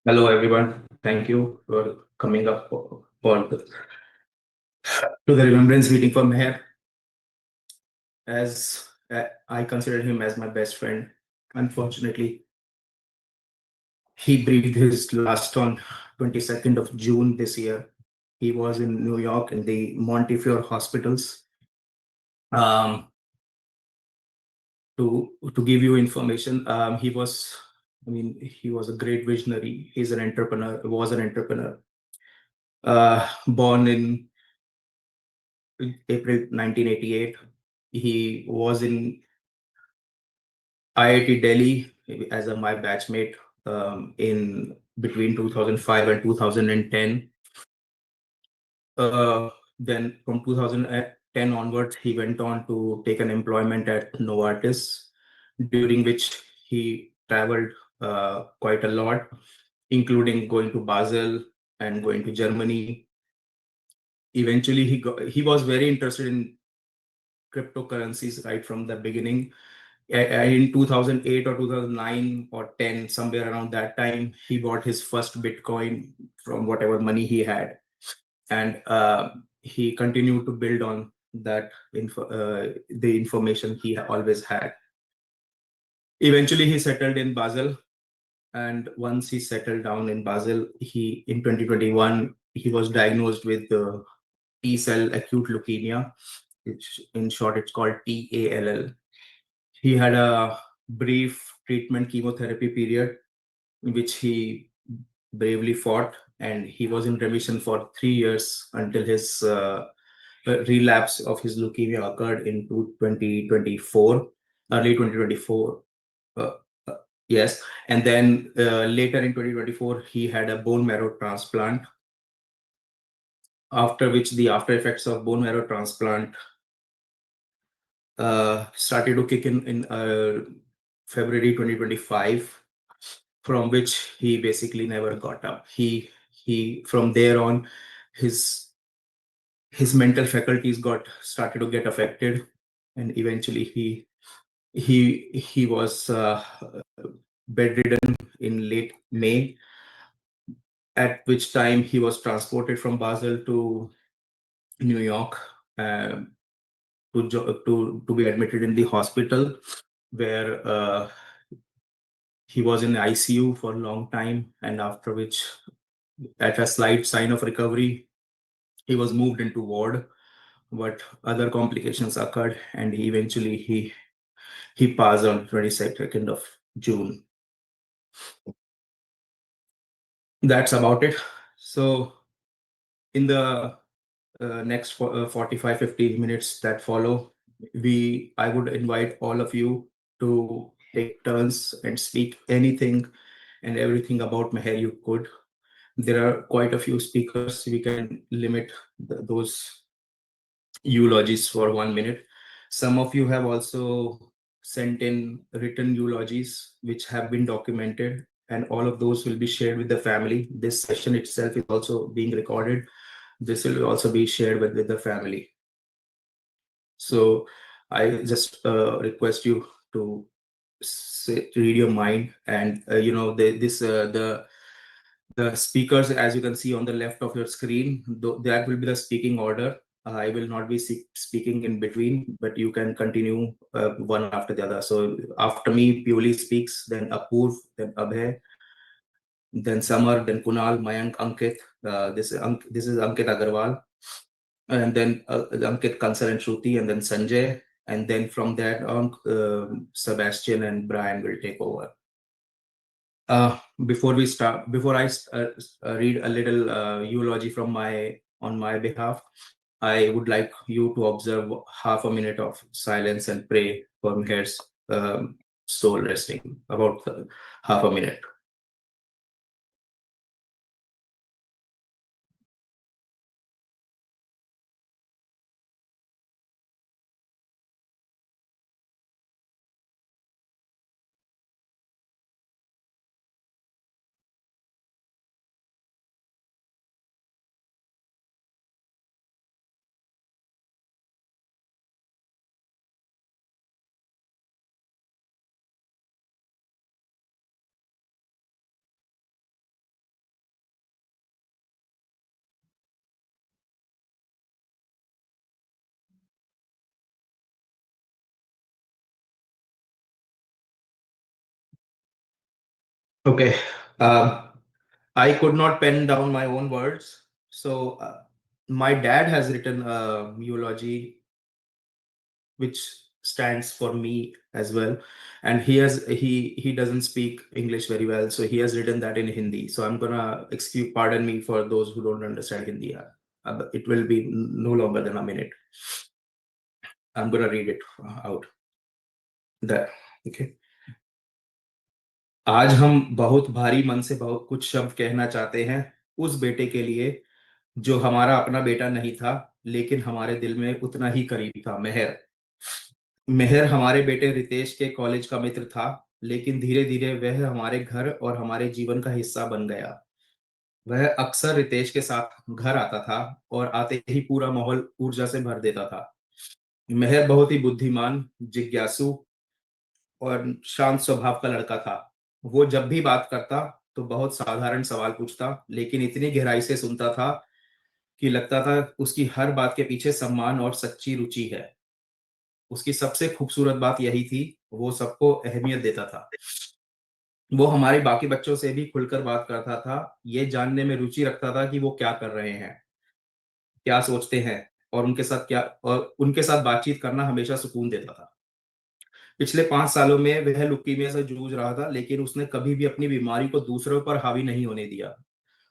Hello, everyone. Thank you for coming up to the remembrance meeting for Meher. As I consider him as my best friend, unfortunately, he breathed his last on 22nd of June this year. He was in New York in the Montefiore hospitals. Um, to give you information, he was a great visionary. He's an entrepreneur. Was an entrepreneur. Born in April 1988. He was in IIT Delhi as my batchmate in between 2005 and 2010. Then from 2010 onwards, he went on to take an employment at Novartis, during which he traveled quite a lot, including going to Basel and going to Germany. Eventually, he was very interested in cryptocurrencies right from the beginning. In 2008 or 2009 or 10, somewhere around that time, he bought his first Bitcoin from whatever money he had. And he continued to build on that the information he always had. Eventually, he settled in Basel. And once he settled down in Basel, in 2021, he was diagnosed with T-cell acute leukemia, which in short, it's called TALL. He had a brief treatment chemotherapy period in which he bravely fought, and he was in remission for 3 years until his relapse of his leukemia occurred in 2024, early 2024. Uh, uh, yes, and then later in 2024, he had a bone marrow transplant, after which the after effects of bone marrow transplant started to kick in February 2025, from which he basically never got up. He from there on, his his mental faculties got started to get affected, and eventually he was bedridden in late May, at which time he was transported from Basel to New York, um, to be admitted in the hospital, where he was in the ICU for a long time, and after which, at a slight sign of recovery, he was moved into ward, but other complications occurred, and he passed on 22nd of June. That's about it. So in the next 45 15 minutes that follow, I would invite all of you to take turns and speak anything and everything about Meher you could. There are quite a few speakers. We can limit those eulogies for 1 minute. Some of you have also sent in written eulogies, which have been documented, and all of those will be shared with the family. This session itself is also being recorded. This will also be shared with the family. So I just request you to read your mind, and the speakers, as you can see on the left of your screen, that will be the speaking order. I will not be speaking in between, but you can continue one after the other. So after me, Piuli speaks, then Apoorv, then Abhay, then Samar, then Kunal, Mayank, Ankit. This is Ankit Agarwal, and then Ankit Kansal and Shruti, and then Sanjay, and then from that on, Sebastian and Brian will take over. Before we start, before I read a little eulogy on my behalf, I would like you to observe half a minute of silence and pray for Meher's soul resting. About half a minute. Okay. I could not pen down my own words. So my dad has written a eulogy, which stands for me as well. And he doesn't speak English very well, so he has written that in Hindi. So I'm gonna pardon me for those who don't understand Hindi. It will be no longer than a minute. I'm gonna read it out. That okay. आज हम बहुत भारी मन से बहुत कुछ शब्द कहना चाहते हैं उस बेटे के लिए जो हमारा अपना बेटा नहीं था, लेकिन हमारे दिल में उतना ही करीब था। मेहर मेहर हमारे बेटे रितेश के कॉलेज का मित्र था, लेकिन धीरे धीरे वह हमारे घर और हमारे जीवन का हिस्सा बन गया। वह अक्सर रितेश के साथ घर आता था और आते ही पूरा माहौल ऊर्जा से भर देता था। मेहर बहुत ही बुद्धिमान, जिज्ञासु और शांत स्वभाव का लड़का था। वो जब भी बात करता तो बहुत साधारण सवाल पूछता, लेकिन इतनी गहराई से सुनता था कि लगता था उसकी हर बात के पीछे सम्मान और सच्ची रुचि है। उसकी सबसे खूबसूरत बात यही थी, वो सबको अहमियत देता था। वो हमारे बाकी बच्चों से भी खुलकर बात करता था, ये जानने में रुचि रखता था कि वो क्या कर रहे हैं, क्या सोचते हैं, और उनके साथ बातचीत करना हमेशा सुकून देता था। पिछले 5 सालों में वह लुकीमिया से जूझ रहा था, लेकिन उसने कभी भी अपनी बीमारी को दूसरों पर हावी नहीं होने दिया।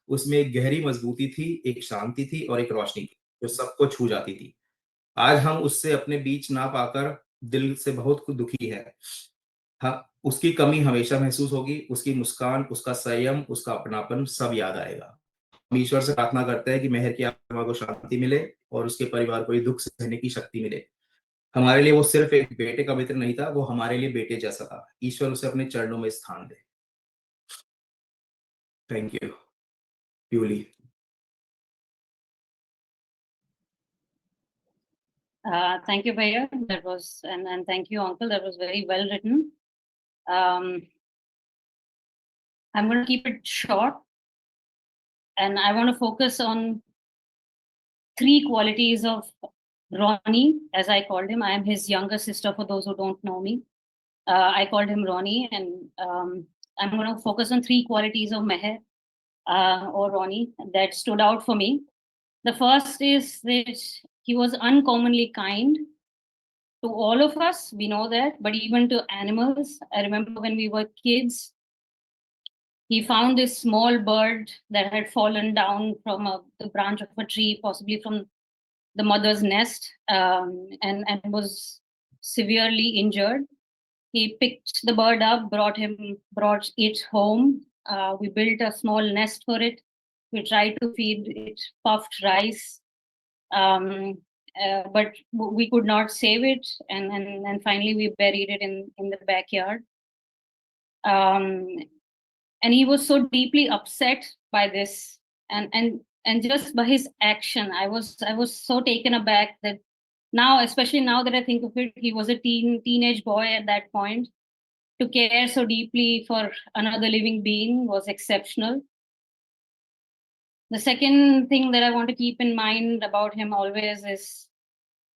उसमें एक गहरी मजबूती थी, एक शांति थी और एक रोशनी थी जो सबको छू जाती थी। आज हम उससे अपने बीच ना पाकर दिल से बहुत कुछ दुखी है। हाँ, उसकी कमी हमेशा महसूस होगी। उसकी मुस्कान, उसका संयम, उसका अपनापन सब याद आएगा। हम ईश्वर से प्रार्थना करते हैं कि मेहर की आत्मा को शांति मिले और उसके परिवार को ये दुख सहने की शक्ति मिले। हमारे लिए वो सिर्फ एक बेटे का मित्र नहीं था, वो हमारे लिए बेटे जैसा था। ईश्वर उसे अपने चरणों में स्थान दे। Thank you. प्यूली। Thank you, Bhaiya. That was, and thank you, Uncle. That was very well written. I'm going to keep it short, and I want to focus on 3 qualities of Ronnie, as I called him. I am his younger sister, for those who don't know me. I called him Ronnie, and I'm going to focus on 3 qualities of Meher or Ronnie that stood out for me. The first is that he was uncommonly kind to all of us. We know that, but even to animals. I remember when we were kids, he found this small bird that had fallen down from the branch of a tree, possibly from the mother's nest, and was severely injured. He picked the bird up, brought it home. We built a small nest for it. We tried to feed it puffed rice, but we could not save it. And finally, we buried it in the backyard. And he was so deeply upset by this, and just by his action, I was so taken aback that now, especially now that I think of it, he was a teenage boy at that point. To care so deeply for another living being was exceptional. The second thing that I want to keep in mind about him always is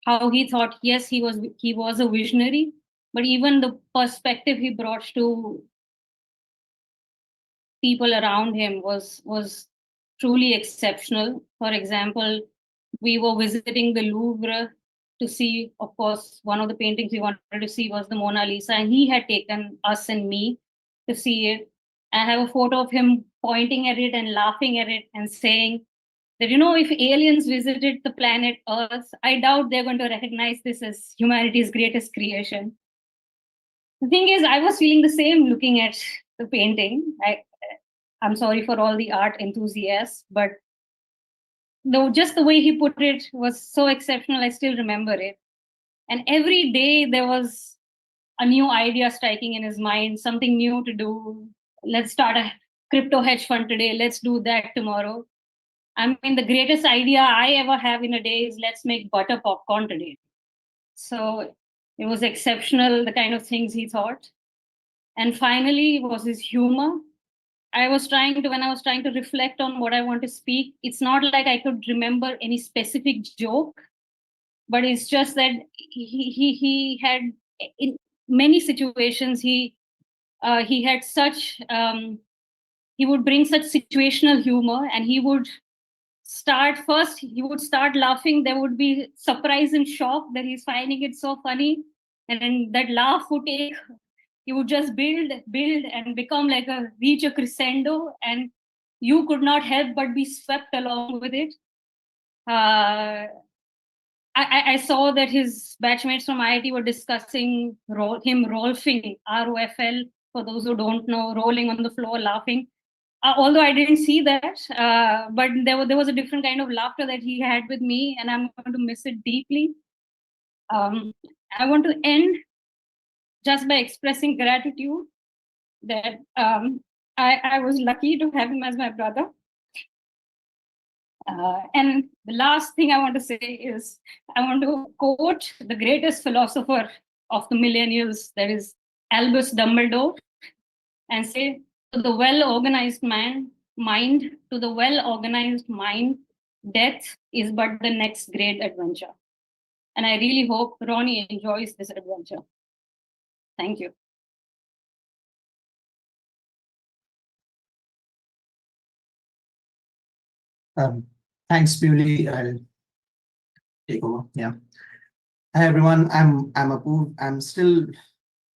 how he thought, yes, he was a visionary, but even the perspective he brought to people around him was truly exceptional. For example, we were visiting the Louvre to see, of course, one of the paintings we wanted to see was the Mona Lisa, and he had taken us and me to see it. I have a photo of him pointing at it and laughing at it and saying that, if aliens visited the planet Earth, I doubt they're going to recognize this as humanity's greatest creation. The thing is, I was feeling the same looking at the painting. I'm sorry for all the art enthusiasts, but just the way he put it was so exceptional. I still remember it. And every day there was a new idea striking in his mind, something new to do. Let's start a crypto hedge fund today. Let's do that tomorrow. I mean, the greatest idea I ever have in a day is let's make butter popcorn today. So it was exceptional, the kind of things he thought. And finally, was his humor. When I was trying to reflect on what I want to speak, it's not like I could remember any specific joke, but it's just that he had, in many situations, he had such he would bring such situational humor, and he would start laughing. There would be surprise and shock that he's finding it so funny, and then that laugh would take, he would just build and become like reach a crescendo, and you could not help but be swept along with it. I saw that his batchmates from IIT were discussing him rolfing, ROFL, for those who don't know, rolling on the floor, laughing. Although I didn't see that, but there was a different kind of laughter that he had with me, and I'm going to miss it deeply. I want to end just by expressing gratitude that I was lucky to have him as my brother. And the last thing I want to say is, I want to quote the greatest philosopher of the millennials, that is Albus Dumbledore, and say, to the well-organized mind, to the well-organized mind, death is but the next great adventure. And I really hope Ronnie enjoys this adventure. Thank you. Thanks, Piuli. I'll take over. Yeah. Hi, everyone. I'm Apoorv.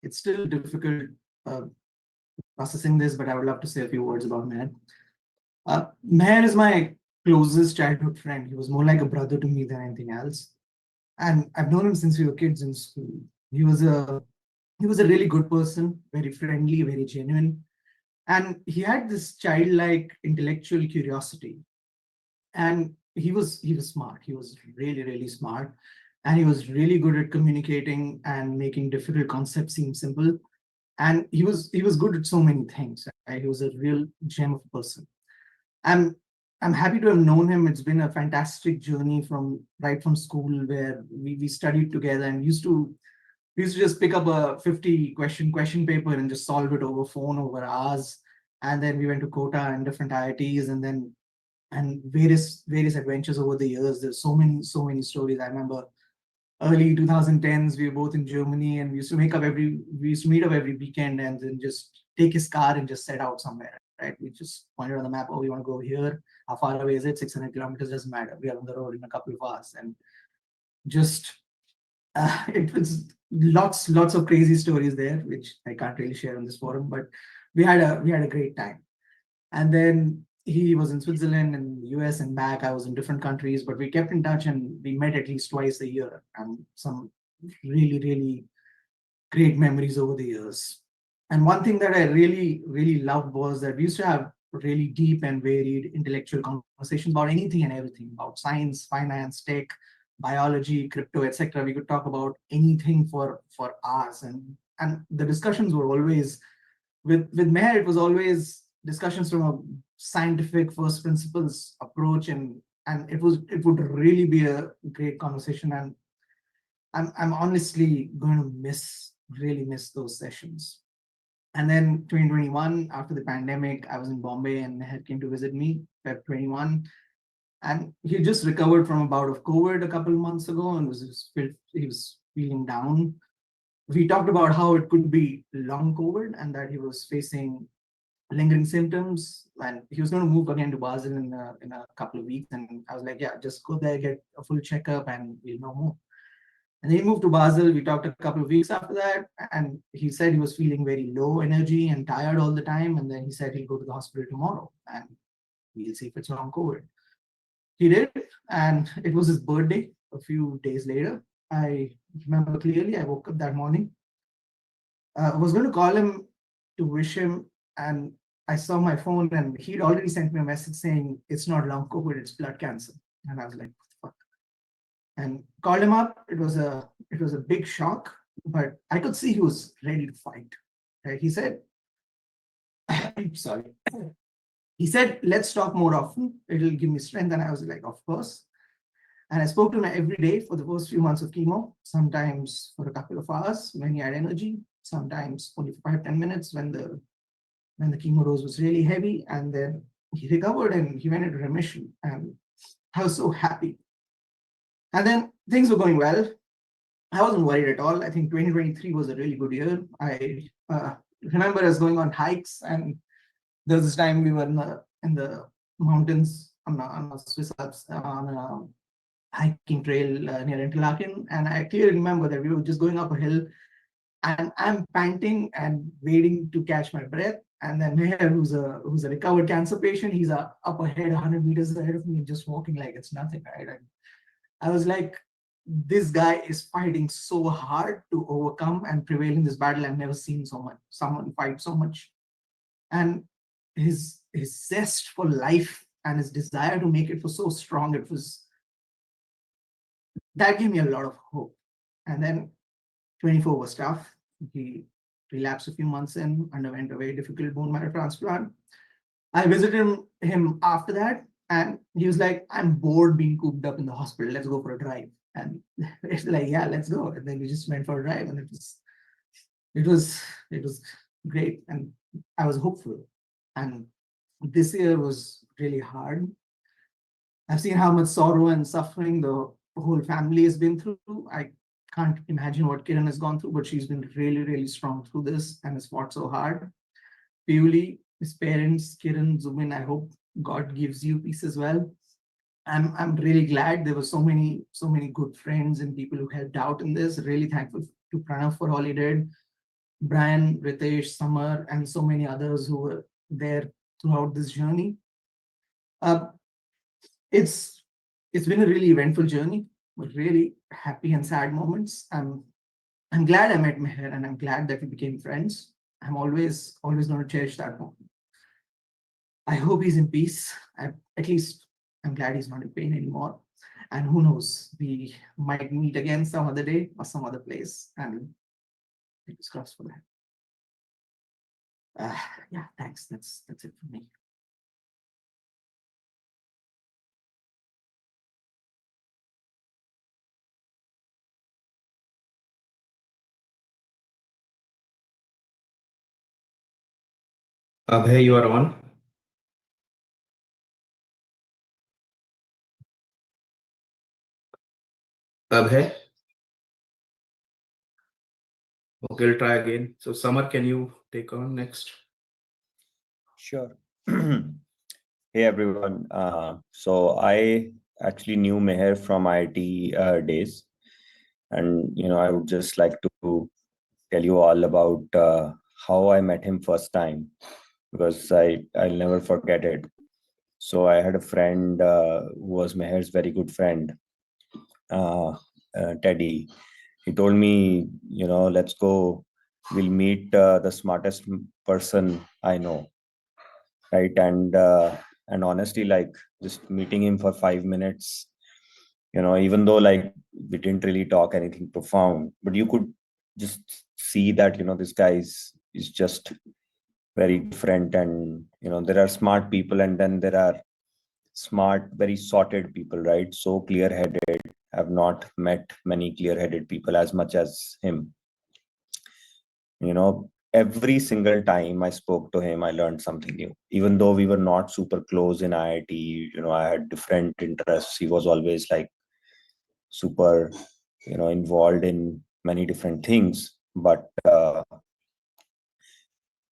It's still difficult processing this, but I would love to say a few words about Meher. Meher is my closest childhood friend. He was more like a brother to me than anything else. And I've known him since we were kids in school. He was a really good person, very friendly, very genuine. And he had this childlike intellectual curiosity. And he was smart. He was really, really smart. And he was really good at communicating and making difficult concepts seem simple. And he was good at so many things. Right? He was a real gem of a person. I'm happy to have known him. It's been a fantastic journey right from school, where we studied together and used to just pick up a 50 question paper and just solve it over phone over hours. And then we went to Kota and different IITs, and various adventures over the years. There's so many stories. I remember early 2010s, we were both in Germany, and we used to meet up every weekend, and then just take his car and just set out somewhere. Right? We just pointed on the map. Oh, we want to go here. How far away is it? 600 kilometers, doesn't matter. We are on the road in a couple of hours, and just it was lots of crazy stories there, which I can't really share on this forum. But we had a great time. And then he was in Switzerland and US and back. I was in different countries, but we kept in touch, and we met at least twice a year, and some really, really great memories over the years. And one thing that I really, really loved was that we used to have really deep and varied intellectual conversations about anything and everything, about science, finance, tech, biology, crypto, etc. We could talk about anything for hours. And the discussions were always, with Meher, it was always discussions from a scientific first principles approach, and it would really be a great conversation. And I'm honestly going to really miss those sessions. And then 2021, after the pandemic, I was in Bombay, and Meher came to visit me, Feb 21, and he just recovered from a bout of COVID a couple of months ago, and he was feeling down. We talked about how it could be long COVID, and that he was facing lingering symptoms, and he was going to move again to Basel in a couple of weeks. And I was like, yeah, just go there, get a full checkup, and we'll know more. And then he moved to Basel. We talked a couple of weeks after that, and he said he was feeling very low energy and tired all the time. And then he said he'll go to the hospital tomorrow, and we'll see if it's long COVID. He did, and it was his birthday a few days later. I remember clearly, I woke up that morning. I was going to call him to wish him, and I saw my phone, and he'd already sent me a message saying it's not long COVID, it's blood cancer. And I was like, fuck. And called him up. It was a big shock, but I could see he was ready to fight. Right? He said, sorry. He said, let's talk more often. It'll give me strength. And I was like, of course. And I spoke to him every day for the first few months of chemo, sometimes for a couple of hours when he had energy, sometimes only for 5-10 minutes when the chemo dose was really heavy. And then he recovered and he went into remission. And I was so happy. And then things were going well. I wasn't worried at all. I think 2023 was a really good year. I remember us going on hikes, and There was this time we were in the mountains on a Swiss Alps on a hiking trail near Interlaken, and I clearly remember that we were just going up a hill, and I'm panting and waiting to catch my breath. And then Meher, who's a recovered cancer patient, he's up ahead, 100 meters ahead of me, just walking like it's nothing, right? And I was like, this guy is fighting so hard to overcome and prevail in this battle. I've never seen someone fight so much. And his zest for life and his desire to make it was so strong. That gave me a lot of hope. And then 24 was tough. He relapsed a few months in, underwent a very difficult bone marrow transplant. I visited him after that, and he was like, I'm bored being cooped up in the hospital. Let's go for a drive. And it's like, yeah, let's go. And then we just went for a drive, and it was great. And I was hopeful. And this year was really hard. I've seen how much sorrow and suffering the whole family has been through. I can't imagine what Kiran has gone through, but she's been really, really strong through this and has fought so hard. Piuli, his parents, Kiran, Zubin, I hope God gives you peace as well. I'm really glad there were so many good friends and people who helped out in this. Really thankful to Pranav for all he did. Brian, Ritesh, Samar, and so many others who were there throughout this journey. It's been a really eventful journey with really happy and sad moments. I'm glad I met Meher, and I'm glad that we became friends. I'm always going to cherish that moment. I hope he's in peace. At least I'm glad he's not in pain anymore. And who knows, we might meet again some other day or some other place. And fingers crossed for that. Yeah, thanks. That's it for me. Abhay, you are on. Abhay. Okay, we'll try again. So Samar, can you take on next? Sure. Hey everyone. So I actually knew Meher from IIT days, and I would just like to tell you all about how I met him first time, because I'll never forget it. So I had a friend who was Meher's very good friend, Teddy. He told me, let's go. We'll meet the smartest person I know, right? And honestly, like just meeting him for 5 minutes, even though like we didn't really talk anything profound, but you could just see that this guy is just very different. And there are smart people, and then there are smart, very sorted people, right? So clear-headed. I've not met many clear-headed people as much as him. Every single time I spoke to him, I learned something new. Even though we were not super close in IIT, I had different interests. He was always like super, involved in many different things. But,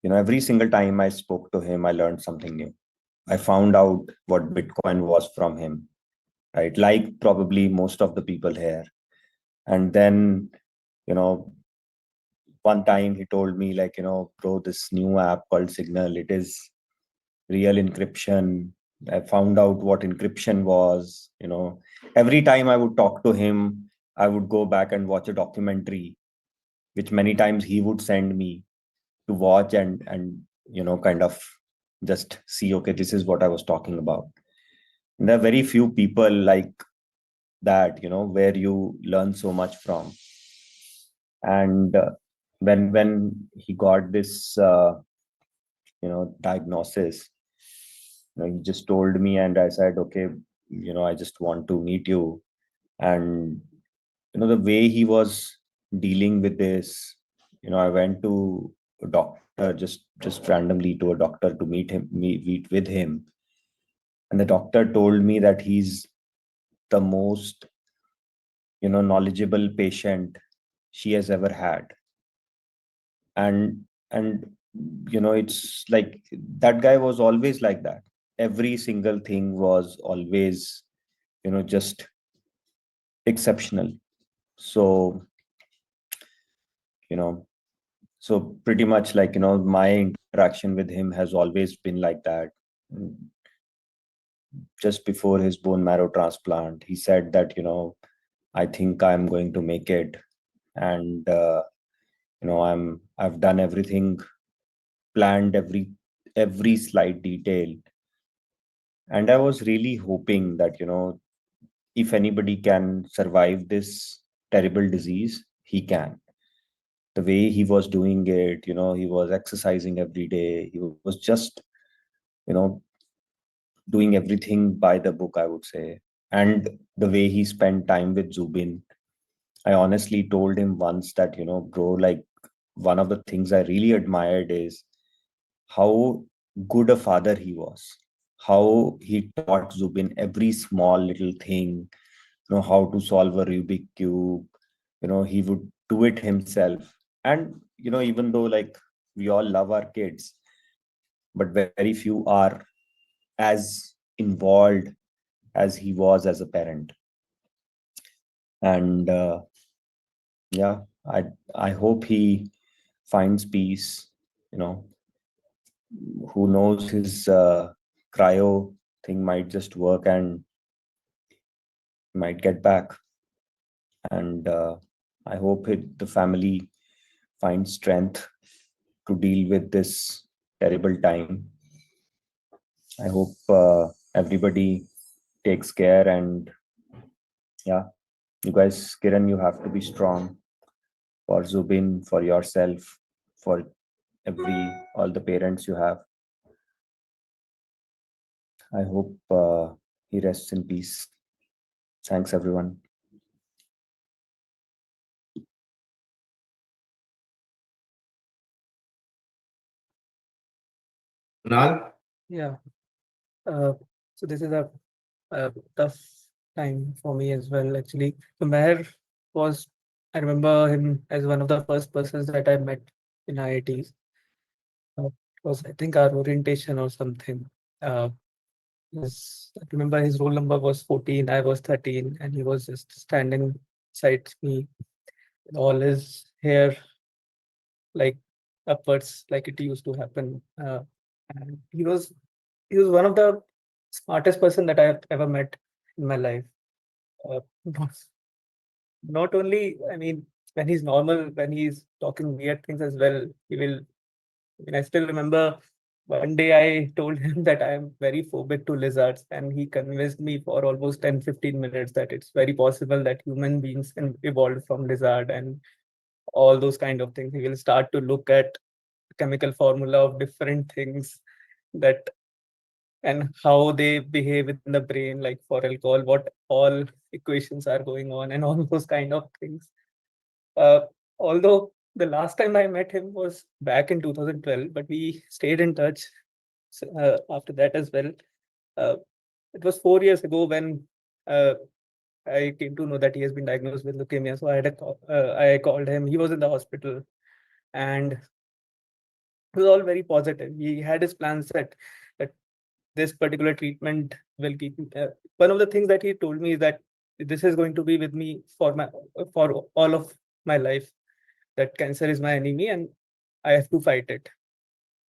every single time I spoke to him, I learned something new. I found out what Bitcoin was from him, right? Like probably most of the people here. And then, one time he told me like, bro, this new app called Signal, it is real encryption. I found out what encryption was. Every time I would talk to him, I would go back and watch a documentary, which many times he would send me to watch and kind of just see, okay, this is what I was talking about. And there are very few people like that, where you learn so much from. And when he got this diagnosis, he just told me, and I said, okay, I just want to meet you. And the way he was dealing with this, I went to a doctor, just randomly to a doctor to meet with him. And the doctor told me that he's the most knowledgeable patient she has ever had. And it's like that guy was always like that. Every single thing was always, just exceptional. So, you know, so pretty much like, my interaction with him has always been like that. Just before his bone marrow transplant, he said that, I think I'm going to make it. And, I've done everything, planned every slight detail. And I was really hoping that, if anybody can survive this terrible disease, he can. The way he was doing it, he was exercising every day. He was just, you know, doing everything by the book, I would say. And the way he spent time with Zubin, I honestly told him once that, bro, like one of the things I really admired is how good a father he was, how he taught Zubin every small little thing, how to solve a Rubik cube. He would do it himself. And, even though like we all love our kids, but very few are as involved as he was as a parent. And yeah, I hope he finds peace. Who knows, his cryo thing might just work and might get back. And I hope the family finds strength to deal with this terrible time. I hope everybody takes care. And yeah, you guys, Kiran, you have to be strong for Zubin, for yourself, for all the parents you have. I hope he rests in peace. Thanks, everyone. Kunal? Yeah. So this is a tough time for me as well, actually. So Meher was, I remember him as one of the first persons that I met in IITs. It was, I think, our orientation or something. I remember his roll number was 14, I was 13, and he was just standing beside me with all his hair like upwards, like it used to happen. And he was one of the smartest person that I have ever met in my life. Not, not only, I mean, when he's normal, when he's talking weird things as well, he will. I mean, I still remember one day I told him that I am very phobic to lizards, and he convinced me for almost 10-15 minutes that it's very possible that human beings evolved from lizard and all those kind of things. He will start to look at the chemical formula of different things that and how they behave within the brain, like for alcohol, what all equations are going on, and all those kind of things. Uh, Although the last time I met him was back in 2012, but we stayed in touch after that as well. Uh, it was 4 years ago when I came to know that he has been diagnosed with leukemia. So I called him. He was in the hospital, and it was all very positive. He had his plan set that this particular treatment will keep. One of the things that he told me is that this is going to be with me for all of my life. That cancer is my enemy, and I have to fight it.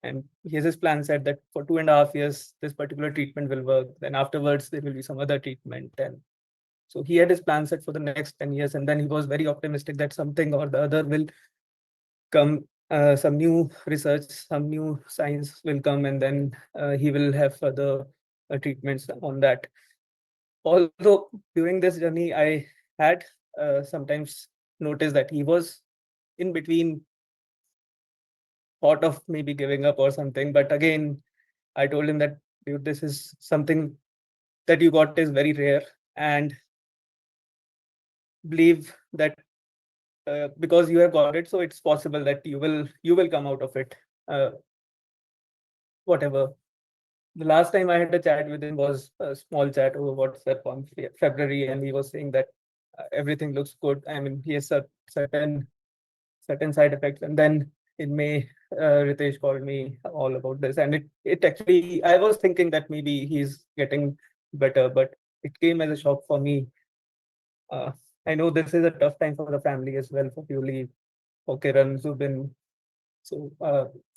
And he has his plan set that for 2.5 years, this particular treatment will work. Then afterwards, there will be some other treatment. And so he had his plan set for the next 10 years. And then he was very optimistic that something or the other will come, some new research, some new science will come, and then he will have further treatments on that. Although during this journey, I had sometimes noticed that he was in between thought of maybe giving up or something. But again, I told him that, dude, this is something that you got is very rare, and believe that because you have got it, so it's possible that you will come out of it. Whatever. The last time I had a chat with him was a small chat over WhatsApp on February, and he was saying that everything looks good. I mean, he has certain side effects, and then in May, Ritesh called me all about this, and it actually, I was thinking that maybe he's getting better, but it came as a shock for me. I know this is a tough time for the family as well, for Piuli, for Kiran, Zubin, so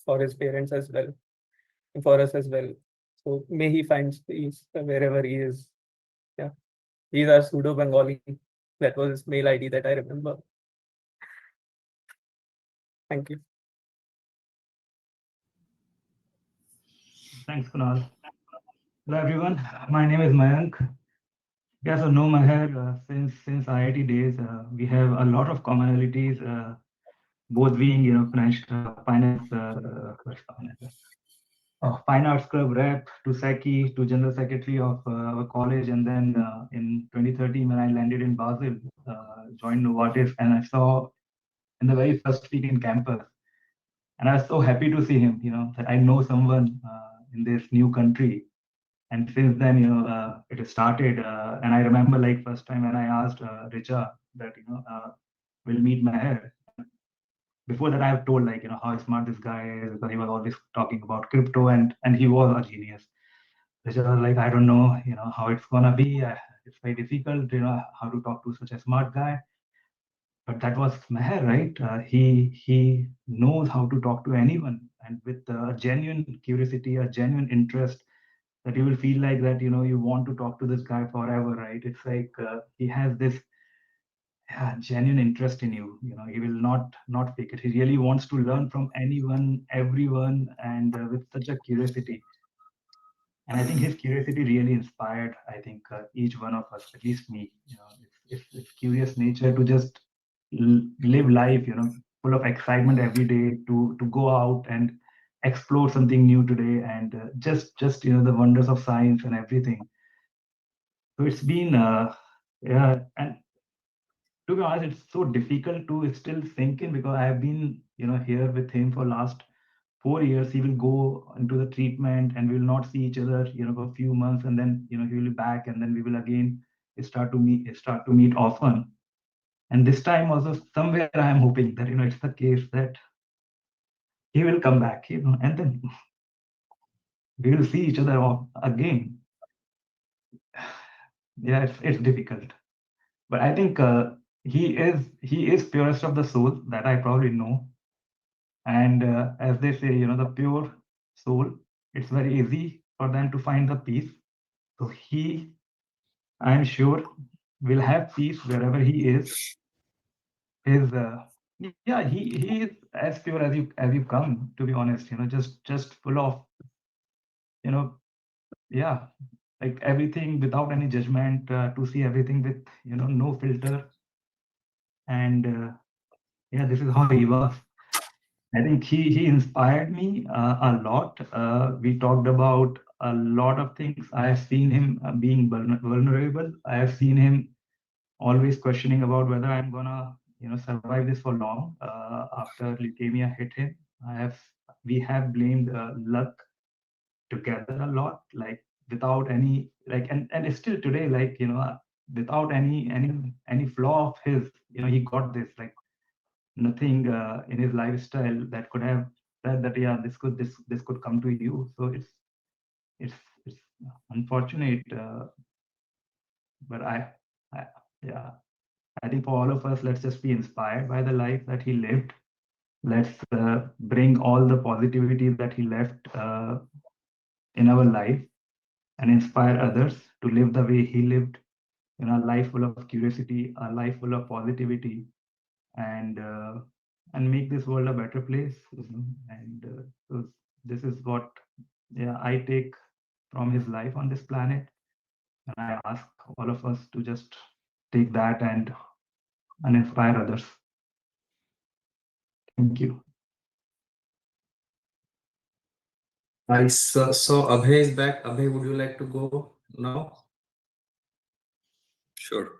for his parents as well, and for us as well. So may he finds peace wherever he is. Yeah, he's our pseudo Bengali. That was his mail ID that I remember. Thank you. Thanks, Kunal. Hello, everyone. My name is Mayank. You guys know Maher since IIT days. We have a lot of commonalities, both being fine arts club rep to Seki to general secretary of our college, and then in 2013 when I landed in Basel, joined Novartis, and I saw in the very first week in campus, and I was so happy to see him. That I know someone in this new country. And since then, it has started. And I remember, like, first time when I asked Richa that, we'll meet Maher. Before that, I have told, like, how smart this guy is, because he was always talking about crypto, and he was a genius. Richa was like, I don't know, how it's gonna be. It's very difficult, how to talk to such a smart guy. But that was Maher, right? He knows how to talk to anyone, and with a genuine curiosity, a genuine interest, that you will feel like that you want to talk to this guy forever, right? It's like he has this genuine interest in you. He will not fake it. He really wants to learn from anyone, everyone, and with such a curiosity. And I think his curiosity really inspired, I think, each one of us, at least me. It's curious nature to just live life, full of excitement every day, to go out and explore something new today, and just the wonders of science and everything. So it's been yeah, and to be honest, it's so difficult to still sink in, because I have been here with him for last 4 years. He will go into the treatment, and we will not see each other for a few months, and then he will be back, and then we will again start to meet often. And this time also, somewhere I am hoping that it's the case that he will come back, and then we will see each other again. Yeah, it's difficult, but I think he is purest of the soul, that I probably know. And as they say, the pure soul, it's very easy for them to find the peace. So I'm sure, will have peace wherever he is. Yeah, he is as pure as you come, to be honest. Just full of yeah, like everything without any judgment, to see everything with no filter. And yeah, this is how he was. I think he inspired me a lot. We talked about a lot of things. I have seen him being vulnerable. I have seen him always questioning about whether I'm gonna survive this for long. After leukemia hit him, we have blamed luck together a lot, like without any, like, and still today, like, without any flaw of his, he got this, like, nothing in his lifestyle that could have said that, yeah, this could come to you. So it's unfortunate, but I yeah, I think for all of us, let's just be inspired by the life that he lived. Let's bring all the positivity that he left in our life, and inspire others to live the way he lived, a life full of curiosity, a life full of positivity, and make this world a better place. And so this is what, yeah, I take from his life on this planet, and I ask all of us to just take that and inspire others. Thank you. I saw Abhay is back. Abhay, would you like to go now? Sure.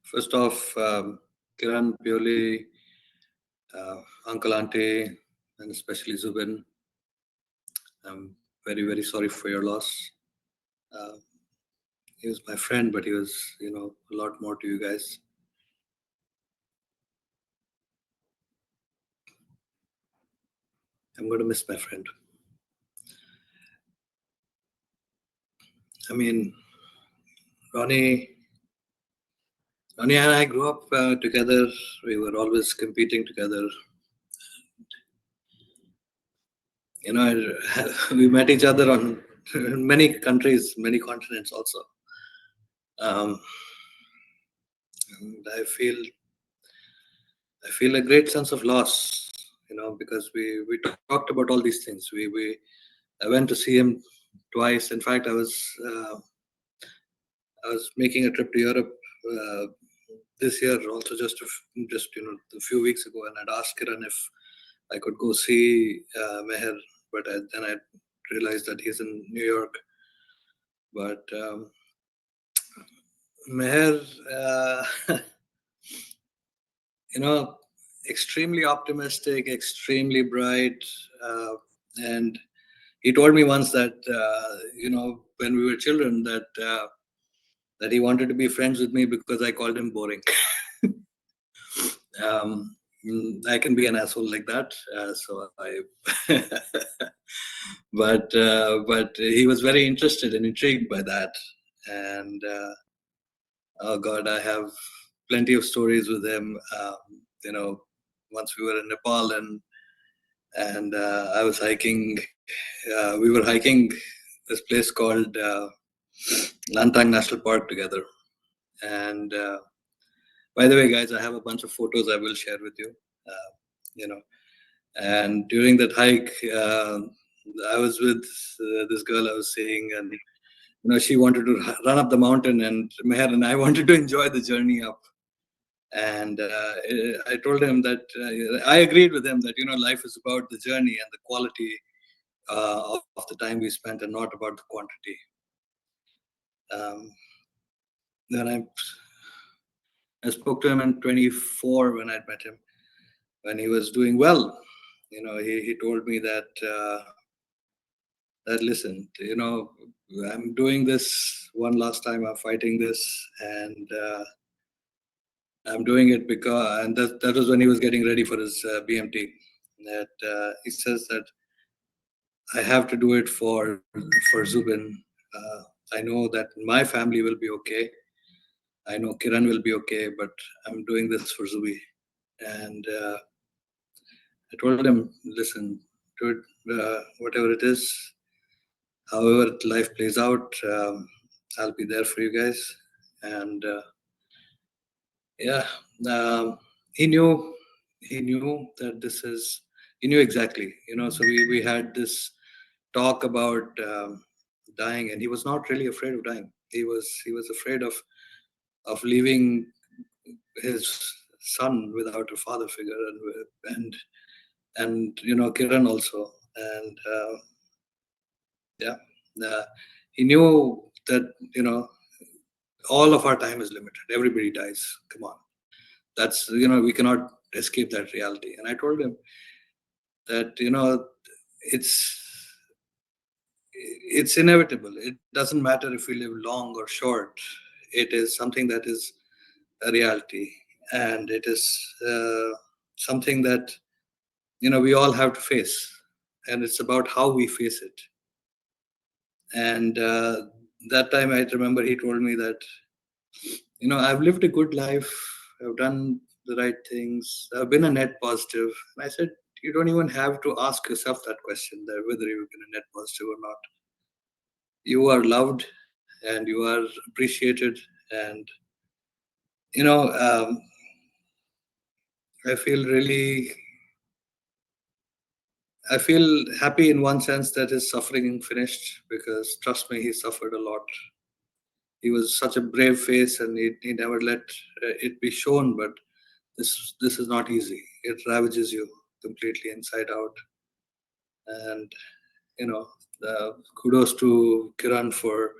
First off, Kiran, Piuli, Uncle, Auntie, and especially Zubin, I'm very, very sorry for your loss. He was my friend, but he was, a lot more to you guys. I'm going to miss my friend. I mean, Ronnie and I grew up together. We were always competing together. You know, we met each other on many countries, many continents also. And I feel a great sense of loss, you know, because we talked about all these things. I went to see him twice. In fact, I was making a trip to Europe this year also, just a few weeks ago, and I'd asked Kiran if I could go see Meher, but then I realized that he's in New York. But Meher, you know, extremely optimistic, extremely bright, and he told me once that you know, when we were children, that he wanted to be friends with me because I called him boring. I can be an asshole like that, but he was very interested and intrigued by that, and oh God, I have plenty of stories with him. You know, once we were in Nepal and I was hiking. We were hiking this place called Lantang National Park together. And by the way, guys, I have a bunch of photos I will share with you. You know, and during that hike, I was with this girl I was seeing, and you know, she wanted to run up the mountain, and Meher and I wanted to enjoy the journey up. And I told him that I agreed with him that, you know, life is about the journey and the quality of the time we spent, and not about the quantity. Then I spoke to him in 24 when I met him, when he was doing well. You know, he told me that listen, you know, I'm doing this one last time. I'm fighting this, and I'm doing it because, and that was when he was getting ready for his BMT. That he says that I have to do it for Zubin. I know that my family will be okay. I know Kiran will be okay, but I'm doing this for Zubi. And I told him, listen, do it, whatever it is, however life plays out, I'll be there for you guys. And yeah, he knew that this is, he knew exactly, you know, so we had this talk about dying, and he was not really afraid of dying. He was afraid of leaving his son without a father figure, and you know, Kiran also, and he knew that, you know, all of our time is limited. Everybody dies. Come on, that's, you know, we cannot escape that reality. And I told him that, you know, it's inevitable. It doesn't matter if we live long or short. It is something that is a reality, and it is something that, you know, we all have to face, and it's about how we face it. And that time I remember he told me that, you know, I've lived a good life, I've done the right things, I've been a net positive. And I said, you don't even have to ask yourself that question, that whether you've been a net positive or not. You are loved and you are appreciated, and you know, I feel happy in one sense that his suffering finished, because trust me, he suffered a lot. He was such a brave face, and he never let it be shown. But this is not easy. It ravages you completely inside out. And you know, kudos to Kiran for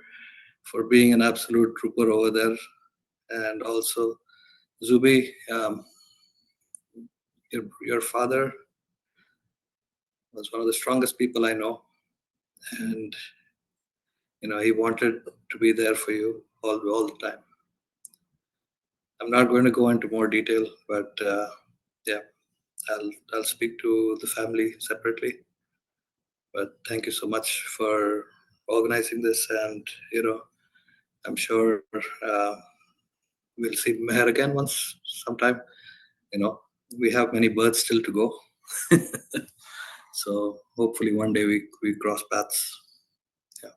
being an absolute trooper over there, and also Zubi, your father was one of the strongest people I know, and you know, he wanted to be there for you all the time. I'm not going to go into more detail, but yeah, I'll speak to the family separately. But thank you so much for organizing this, and I'm sure we'll see Meher again sometime. We have many births still to go. So hopefully one day we cross paths. Yeah.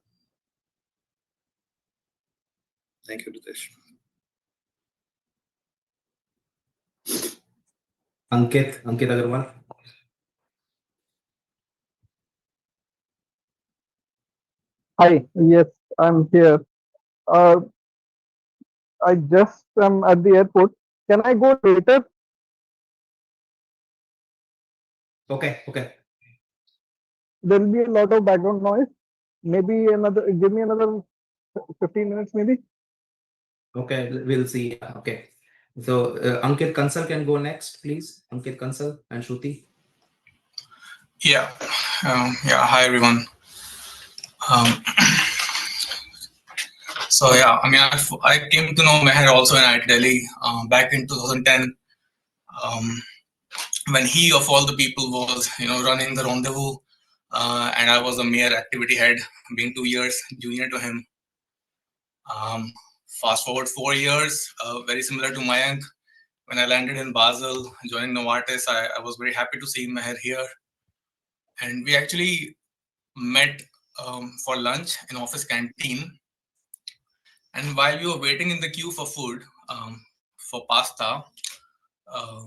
Thank you, Ritesh. Ankit Agarwal. Hi, yes, I'm here. Uh, I just am at the airport. Can I go later? Okay. There'll be a lot of background noise. Maybe give me another 15 minutes, maybe. Okay, we'll see. Okay. So Ankit Kansal can go next, please. Ankit Kansal and Shruti. Yeah. Hi, everyone. So yeah, I mean, I came to know Meher also in IIT Delhi back in 2010, when he of all the people was running the rendezvous, and I was a mere activity head, being 2 years junior to him. Fast forward 4 years, very similar to Mayank. When I landed in Basel, joining Novartis, I was very happy to see Meher here, and we actually met for lunch in office canteen. And while we were waiting in the queue for food, for pasta,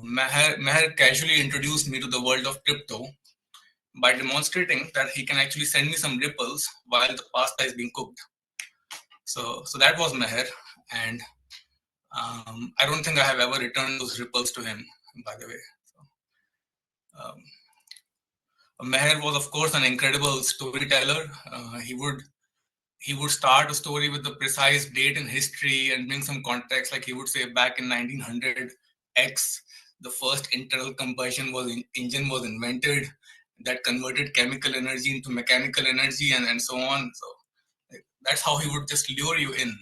Meher casually introduced me to the world of crypto by demonstrating that he can actually send me some ripples while the pasta is being cooked. So that was Meher, and I don't think I have ever returned those ripples to him, by the way. Meher was, of course, an incredible storyteller. He would start a story with the precise date in history and bring some context. Like he would say, back in 1900 X, the first internal combustion engine was invented that converted chemical energy into mechanical energy, and so on. So that's how he would just lure you in.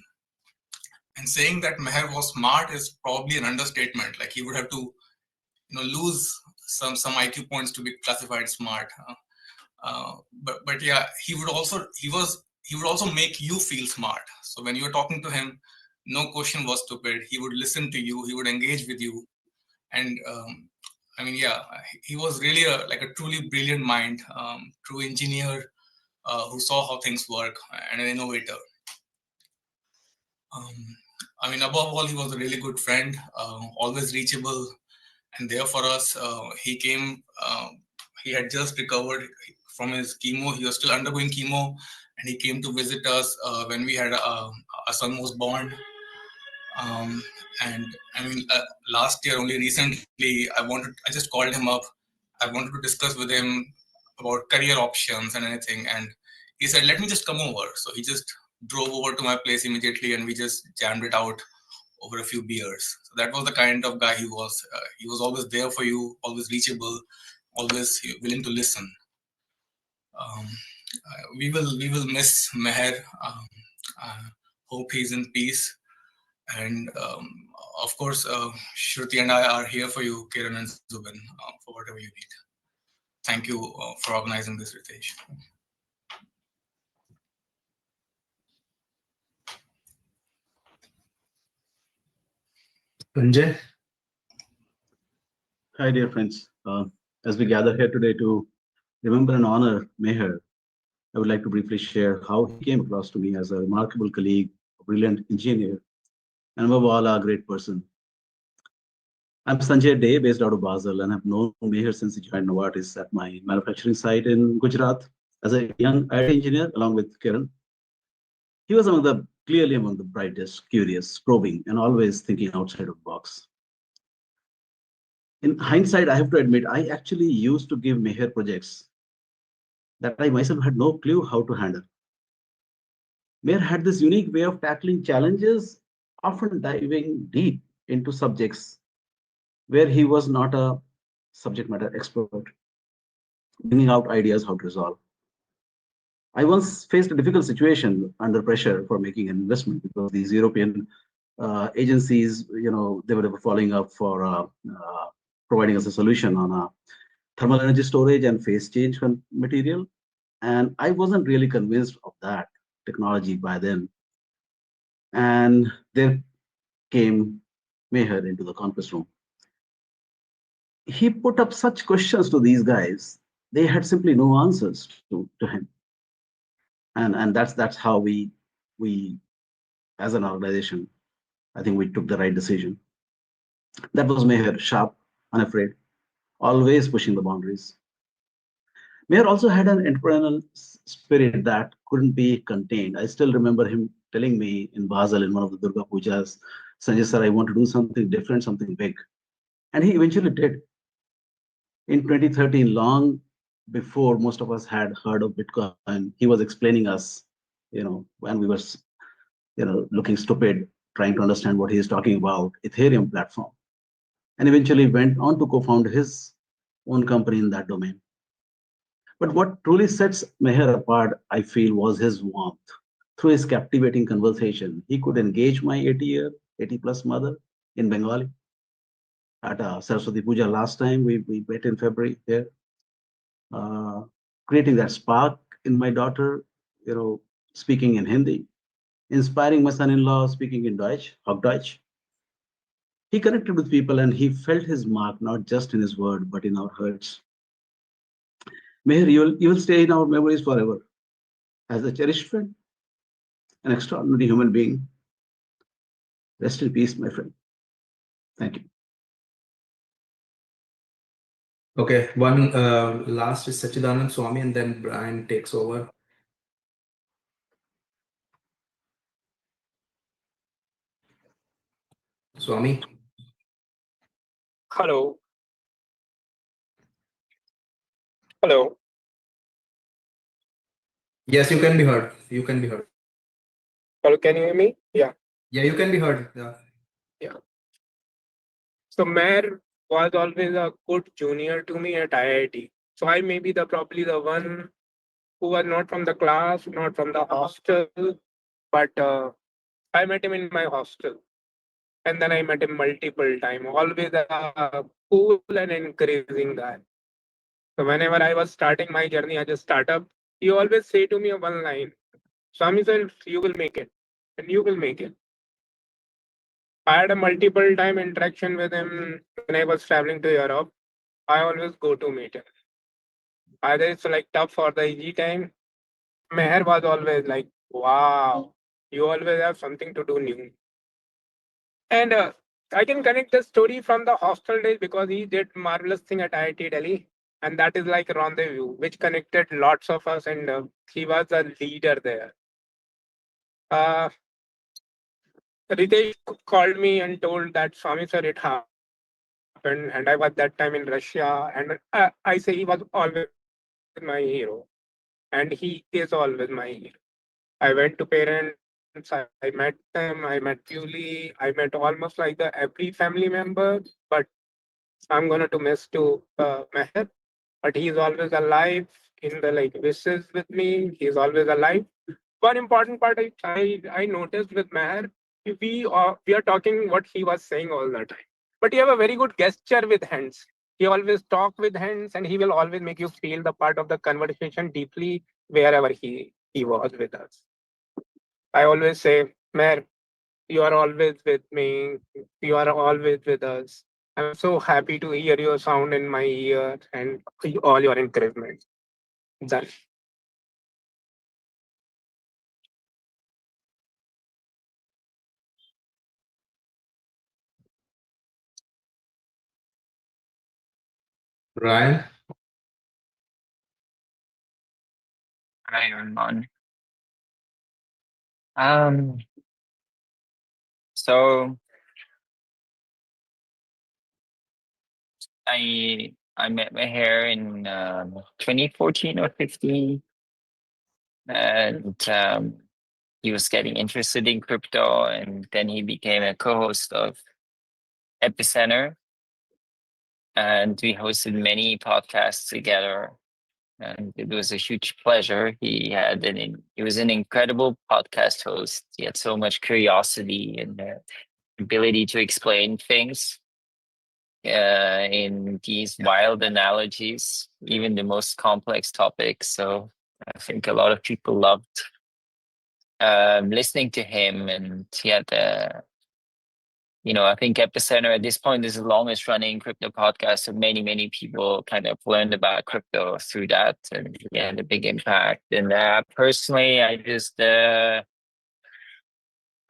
And saying that Meher was smart is probably an understatement. Like he would have to lose some IQ points to be classified smart. But yeah, he would also make you feel smart. So when you were talking to him, no question was stupid. He would listen to you. He would engage with you, and I mean, yeah, he was really like a truly brilliant mind, true engineer who saw how things work, and an innovator. I mean, above all, he was a really good friend, always reachable and there for us. He came. He had just recovered from his chemo. He was still undergoing chemo, and he came to visit us when we had our son was born. And I mean, last year, only recently, I just called him up. I wanted to discuss with him about career options and anything. And he said, let me just come over. So he just drove over to my place immediately, and we just jammed it out over a few beers. So that was the kind of guy he was. He was always there for you, always reachable, always willing to listen. We will miss Meher. Hope he's in peace. And of course, Shruti and I are here for you, Kiran and Zubin, for whatever you need. Thank you for organizing this, Ritesh. Sanjay. Hi, dear friends. As we gather here today to remember and honor Meher, I would like to briefly share how he came across to me as a remarkable colleague, a brilliant engineer, and above all, a great person. I'm Sanjay Day, based out of Basel, and I've known Meher since he joined Novartis at my manufacturing site in Gujarat as a young IT engineer, along with Kiran. He was clearly among the brightest, curious, probing, and always thinking outside of the box. In hindsight, I have to admit, I actually used to give Meher projects that I myself had no clue how to handle. Meher had this unique way of tackling challenges, often diving deep into subjects where he was not a subject matter expert, bringing out ideas how to resolve. I once faced a difficult situation under pressure for making an investment because these European agencies, they were following up for providing us a solution on a thermal energy storage and phase change material. And I wasn't really convinced of that technology by then. And there came Meher into the conference room. He put up such questions to these guys, they had simply no answers to him. And that's how we as an organization, I think we took the right decision. That was Meher, sharp, unafraid, always pushing the boundaries. Meher also had an entrepreneurial spirit that couldn't be contained. I still remember him telling me in Basel in one of the Durga Pujas, Sanjay sir, I want to do something different, something big. And he eventually did. In 2013, long before most of us had heard of Bitcoin, he was explaining us, when we were, looking stupid, trying to understand what he is talking about, Ethereum platform. And eventually went on to co-found his own company in that domain. But what truly sets Meher apart, I feel, was his warmth. Through his captivating conversation, he could engage my 80 plus mother in Bengali at Saraswati Puja last time. We met in February here, creating that spark in my daughter, speaking in Hindi, inspiring my son-in-law speaking in Deutsch, Hochdeutsch. He connected with people and he felt his mark, not just in his word, but in our hearts. Meher, you will stay in our memories forever as a cherished friend, an extraordinary human being. Rest in peace, my friend. Thank you. Okay, one last is Sachidanand Swami, and then Brian takes over. Swami. Hello. Hello. Yes, you can be heard. You can be heard. Hello, can you hear me? Yeah. Yeah, you can be heard. Yeah. Yeah. So Mayor was always a good junior to me at IIT. So I may be probably the one who was not from the class, not from the hostel, but I met him in my hostel. And then I met him multiple times, always a cool and encouraging guy. So whenever I was starting my journey as a startup, he always say to me one line, Swami sir, you will make it and you will make it. I had a multiple time interaction with him when I was traveling to Europe. I always go to meet him. Either it's like tough for the easy time. Meher was always like, wow, you always have something to do new. And I can connect the story from the hostel days because he did marvelous thing at IIT Delhi. And that is like Rendezvous, which connected lots of us. And he was a leader there. Ritesh called me and told that Swami sir, it happened. And I was that time in Russia. And I say he was always my hero. And he is always my hero. I went to parents, I met them, I met Piuli, I met almost like every family member, but I'm gonna to miss to Meher, but he's always alive in the wishes with me. He's always alive. One important part I noticed with Meher, we are talking what he was saying all the time, but he have a very good gesture with hands. He always talk with hands, and he will always make you feel the part of the conversation deeply wherever he was with us. I always say, Mer, you are always with me. You are always with us. I'm so happy to hear your sound in my ear and all your encouragement. Done. Brian. Hi, everyone. Um, so I met Meher in 2014 or 15, and he was getting interested in crypto, and then he became a co-host of Epicenter, and we hosted many podcasts together. And it was a huge pleasure. He was an incredible podcast host. He had so much curiosity and ability to explain things in these wild analogies, even the most complex topics. So I think a lot of people loved listening to him, and he had I think Epicenter at this point is the longest running crypto podcast. So many people kind of learned about crypto through that, and he had a big impact. And personally, I just had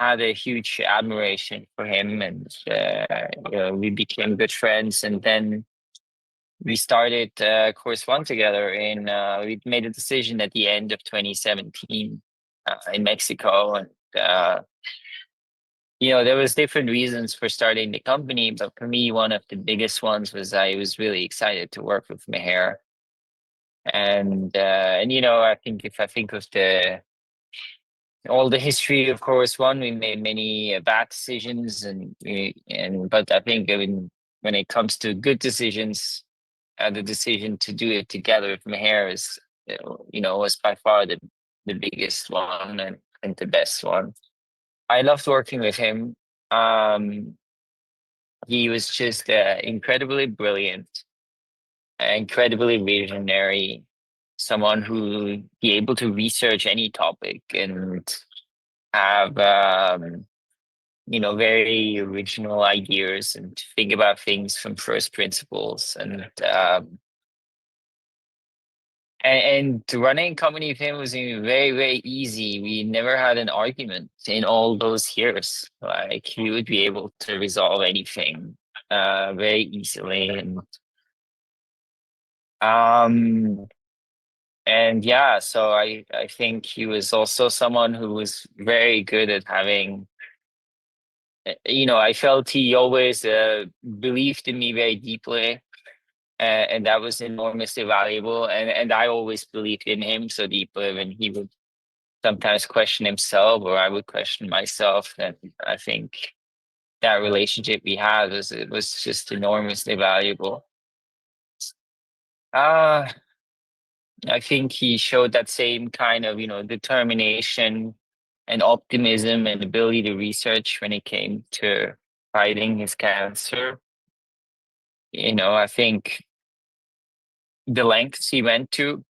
a huge admiration for him, and we became good friends. And then we started Course One together. We made a decision at the end of 2017 in Mexico, and there was different reasons for starting the company, but for me, one of the biggest ones was I was really excited to work with Meher. And I think if I think of all the history of Course One, we made many bad decisions, but I think when it comes to good decisions, the decision to do it together with Meher was by far the biggest one and the best one. I loved working with him. He was just incredibly brilliant, incredibly visionary, someone who be able to research any topic and have very original ideas and think about things from first principles. And running a company with him was very, very easy. We never had an argument in all those years. Like, he would be able to resolve anything very easily. And yeah, so I think he was also someone who was very good at having, I felt he always believed in me very deeply. And that was enormously valuable. And I always believed in him so deeply when he would sometimes question himself or I would question myself. And I think that relationship we had was just enormously valuable. I think he showed that same kind of, determination and optimism and ability to research when it came to fighting his cancer. I think the lengths he went to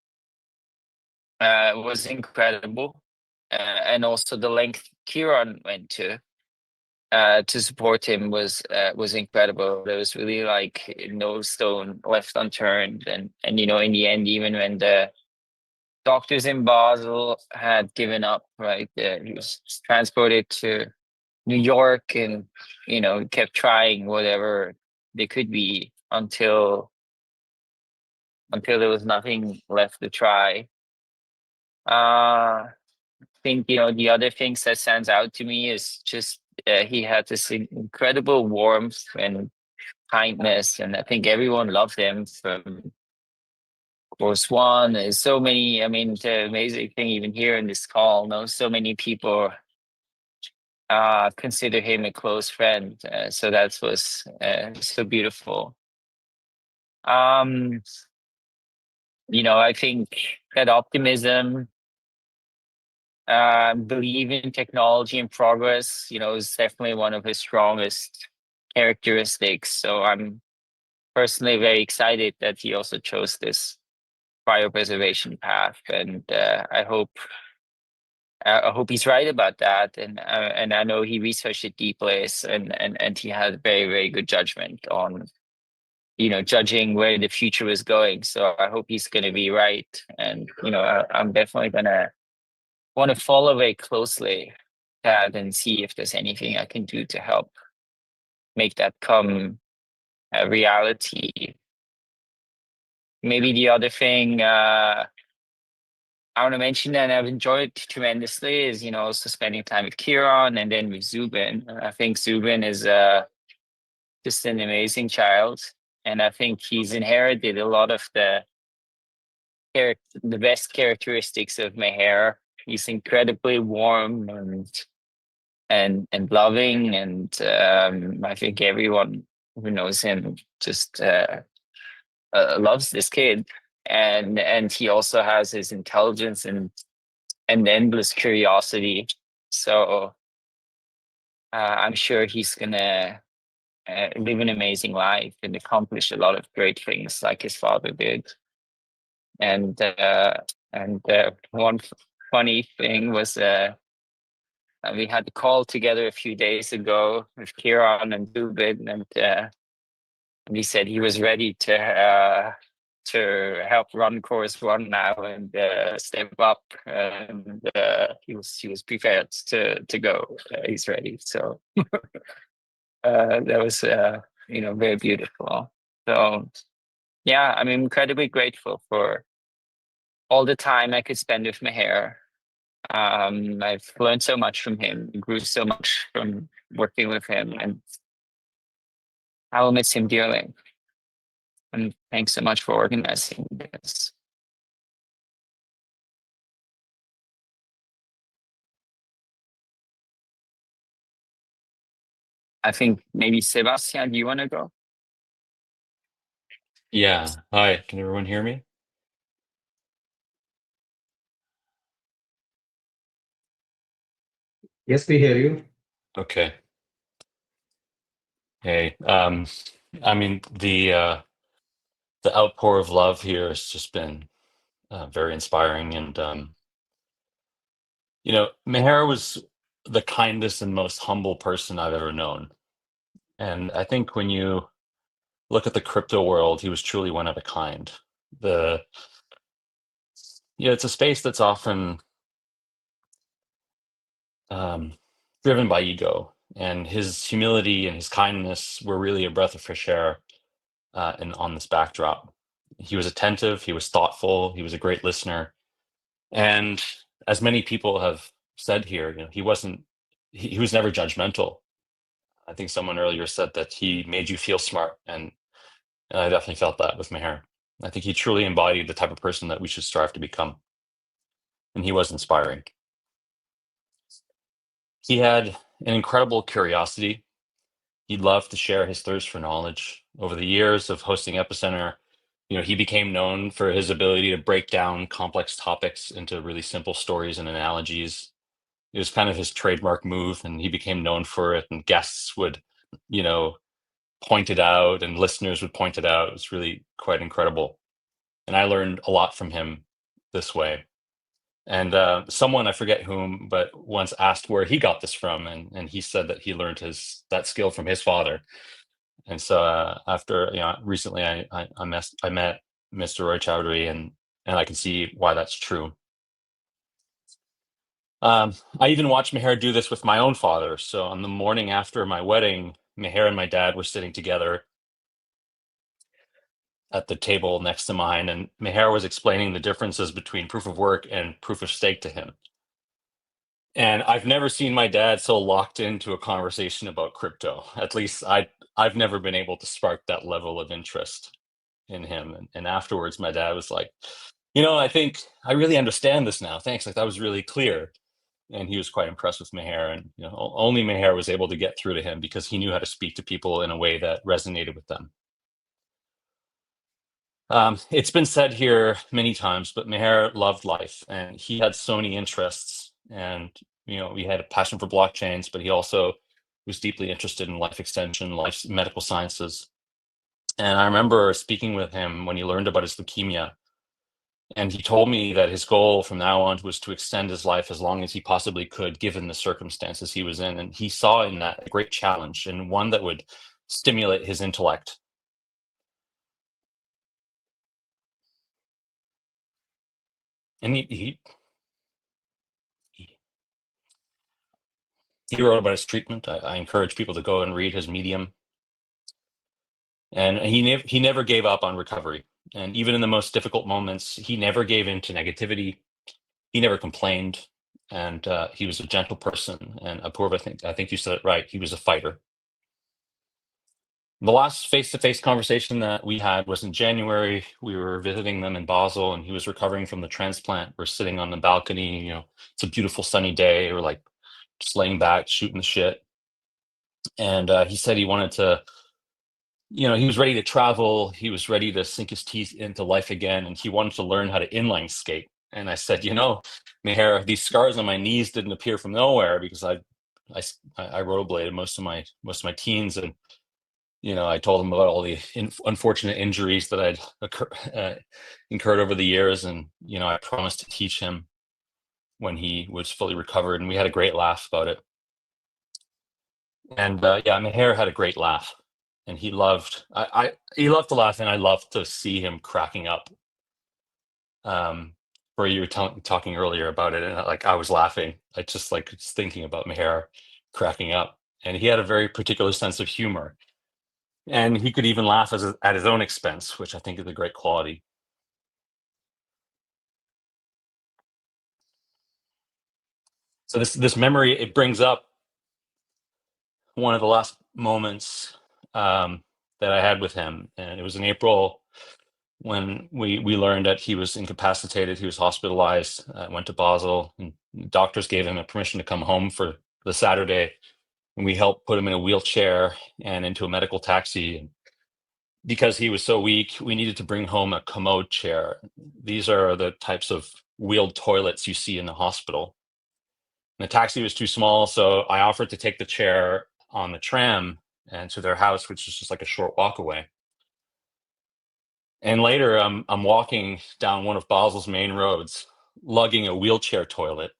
was incredible, and also the length Kiran went to support him was incredible. There was really like no stone left unturned, and in the end, even when the doctors in Basel had given up, right, he was transported to New York, and kept trying whatever they could be until there was nothing left to try. I think the other things that stands out to me is just he had this incredible warmth and kindness, and I think everyone loved him from Course One. There's so many. I mean, the amazing thing even here in this call, so many people consider him a close friend. So that was so beautiful. I think that optimism, believe in technology and progress, is definitely one of his strongest characteristics. So I'm personally very excited that he also chose this cryopreservation path, and I hope he's right about that. And I know he researched it deeply, and he had very, very good judgment on judging where the future is going. So I hope he's going to be right, and I'm definitely gonna want to follow very closely that and see if there's anything I can do to help make that come a reality. Maybe the other thing I want to mention, and I've enjoyed tremendously, is also spending time with Kiran and then with Zubin. I think Zubin is just an amazing child, and I think he's inherited a lot of the best characteristics of Meher. He's incredibly warm and loving, and I think everyone who knows him just loves this kid. And he also has his intelligence and endless curiosity. So I'm sure he's gonna live an amazing life and accomplish a lot of great things like his father did. And And one funny thing was we had a call together a few days ago with Kiran and Dubin, and he said he was ready to help run course one now and step up, and he was prepared to go. He's ready, so that was very beautiful. So yeah, I'm incredibly grateful for all the time I could spend with Meher. I've learned so much from him, grew so much from working with him, and I will miss him dearly. And thanks so much for organizing this. I think maybe Sebastian, do you want to go? Yeah. Hi, can everyone hear me? Yes, we hear you. Okay. Hey, I mean, the outpour of love here has just been very inspiring, and Meher was the kindest and most humble person I've ever known. And I think when you look at the crypto world, he was truly one of a kind. It's a space that's often driven by ego, and his humility and his kindness were really a breath of fresh air and on this backdrop. He was attentive, he was thoughtful, he was a great listener. And as many people have said here, he was never judgmental. I think someone earlier said that he made you feel smart, and I definitely felt that with Meher. I think he truly embodied the type of person that we should strive to become, and he was inspiring. He had an incredible curiosity. He loved to share his thirst for knowledge. Over the years of hosting Epicenter, he became known for his ability to break down complex topics into really simple stories and analogies. It was kind of his trademark move, and he became known for it, and guests would, point it out, and listeners would point it out. It was really quite incredible. And I learned a lot from him this way. And someone, I forget whom, but once asked where he got this from, and he said that he learned that skill from his father. And so after recently, I met Mr. Roy Chowdhury, and I can see why that's true. I even watched Meher do this with my own father. So on the morning after my wedding, Meher and my dad were sitting together at the table next to mine, and Meher was explaining the differences between proof of work and proof of stake to him. And I've never seen my dad so locked into a conversation about crypto. At least I've never been able to spark that level of interest in him. And afterwards, my dad was like, I think I really understand this now. Thanks. Like, that was really clear. And he was quite impressed with Meher. And only Meher was able to get through to him because he knew how to speak to people in a way that resonated with them. It's been said here many times, but Meher loved life, and he had so many interests. And he had a passion for blockchains, but he also was deeply interested in life extension, life medical sciences. And I remember speaking with him when he learned about his leukemia, and he told me that his goal from now on was to extend his life as long as he possibly could, given the circumstances he was in. And he saw in that a great challenge, and one that would stimulate his intellect. And he wrote about his treatment. I encourage people to go and read his Medium. And he never gave up on recovery. And even in the most difficult moments, he never gave in to negativity. He never complained. And he was a gentle person. And Apoorv, I think you said it right. He was a fighter. The last face-to-face conversation that we had was in January. We were visiting them in Basel, and he was recovering from the transplant. We're sitting on the balcony. It's a beautiful sunny day. We're like just laying back, shooting the shit. And he said he wanted to, he was ready to travel. He was ready to sink his teeth into life again, and he wanted to learn how to inline skate. And I said, Meher, these scars on my knees didn't appear from nowhere, because I rollerbladed most of my teens, and I told him about all the unfortunate injuries that I'd incurred over the years, and I promised to teach him when he was fully recovered, and we had a great laugh about it. And yeah, Meher had a great laugh, and he loved to laugh, and I loved to see him cracking up. Where you were talking earlier about it, and I was laughing. I just thinking about Meher cracking up, and he had a very particular sense of humor, and he could even laugh at his own expense, which I think is a great quality. So this memory, it brings up one of the last moments that I had with him, and it was in April when we learned that he was incapacitated. He was hospitalized. Went to Basel, and doctors gave him a permission to come home for the Saturday, and we helped put him in a wheelchair and into a medical taxi. And because he was so weak, we needed to bring home a commode chair. These are the types of wheeled toilets you see in the hospital. And the taxi was too small, so I offered to take the chair on the tram and to their house, which is just like a short walk away. And later, I'm walking down one of Basel's main roads, lugging a wheelchair toilet.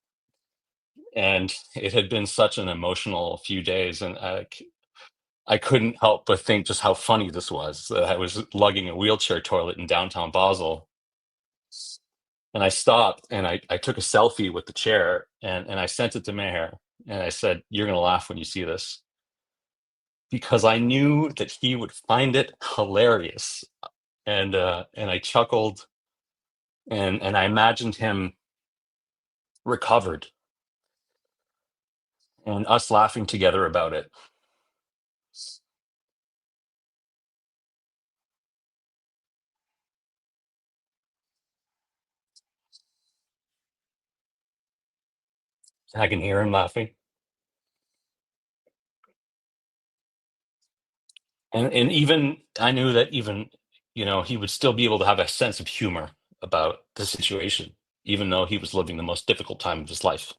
And it had been such an emotional few days, and I couldn't help but think just how funny this was, that I was lugging a wheelchair toilet in downtown Basel. And I stopped and I took a selfie with the chair, and I sent it to Meher, and I said, "You're going to laugh when you see this." Because I knew that he would find it hilarious. And I chuckled, and I imagined him recovered and us laughing together about it. I can hear him laughing. And even I knew that even, he would still be able to have a sense of humor about the situation, even though he was living the most difficult time of his life.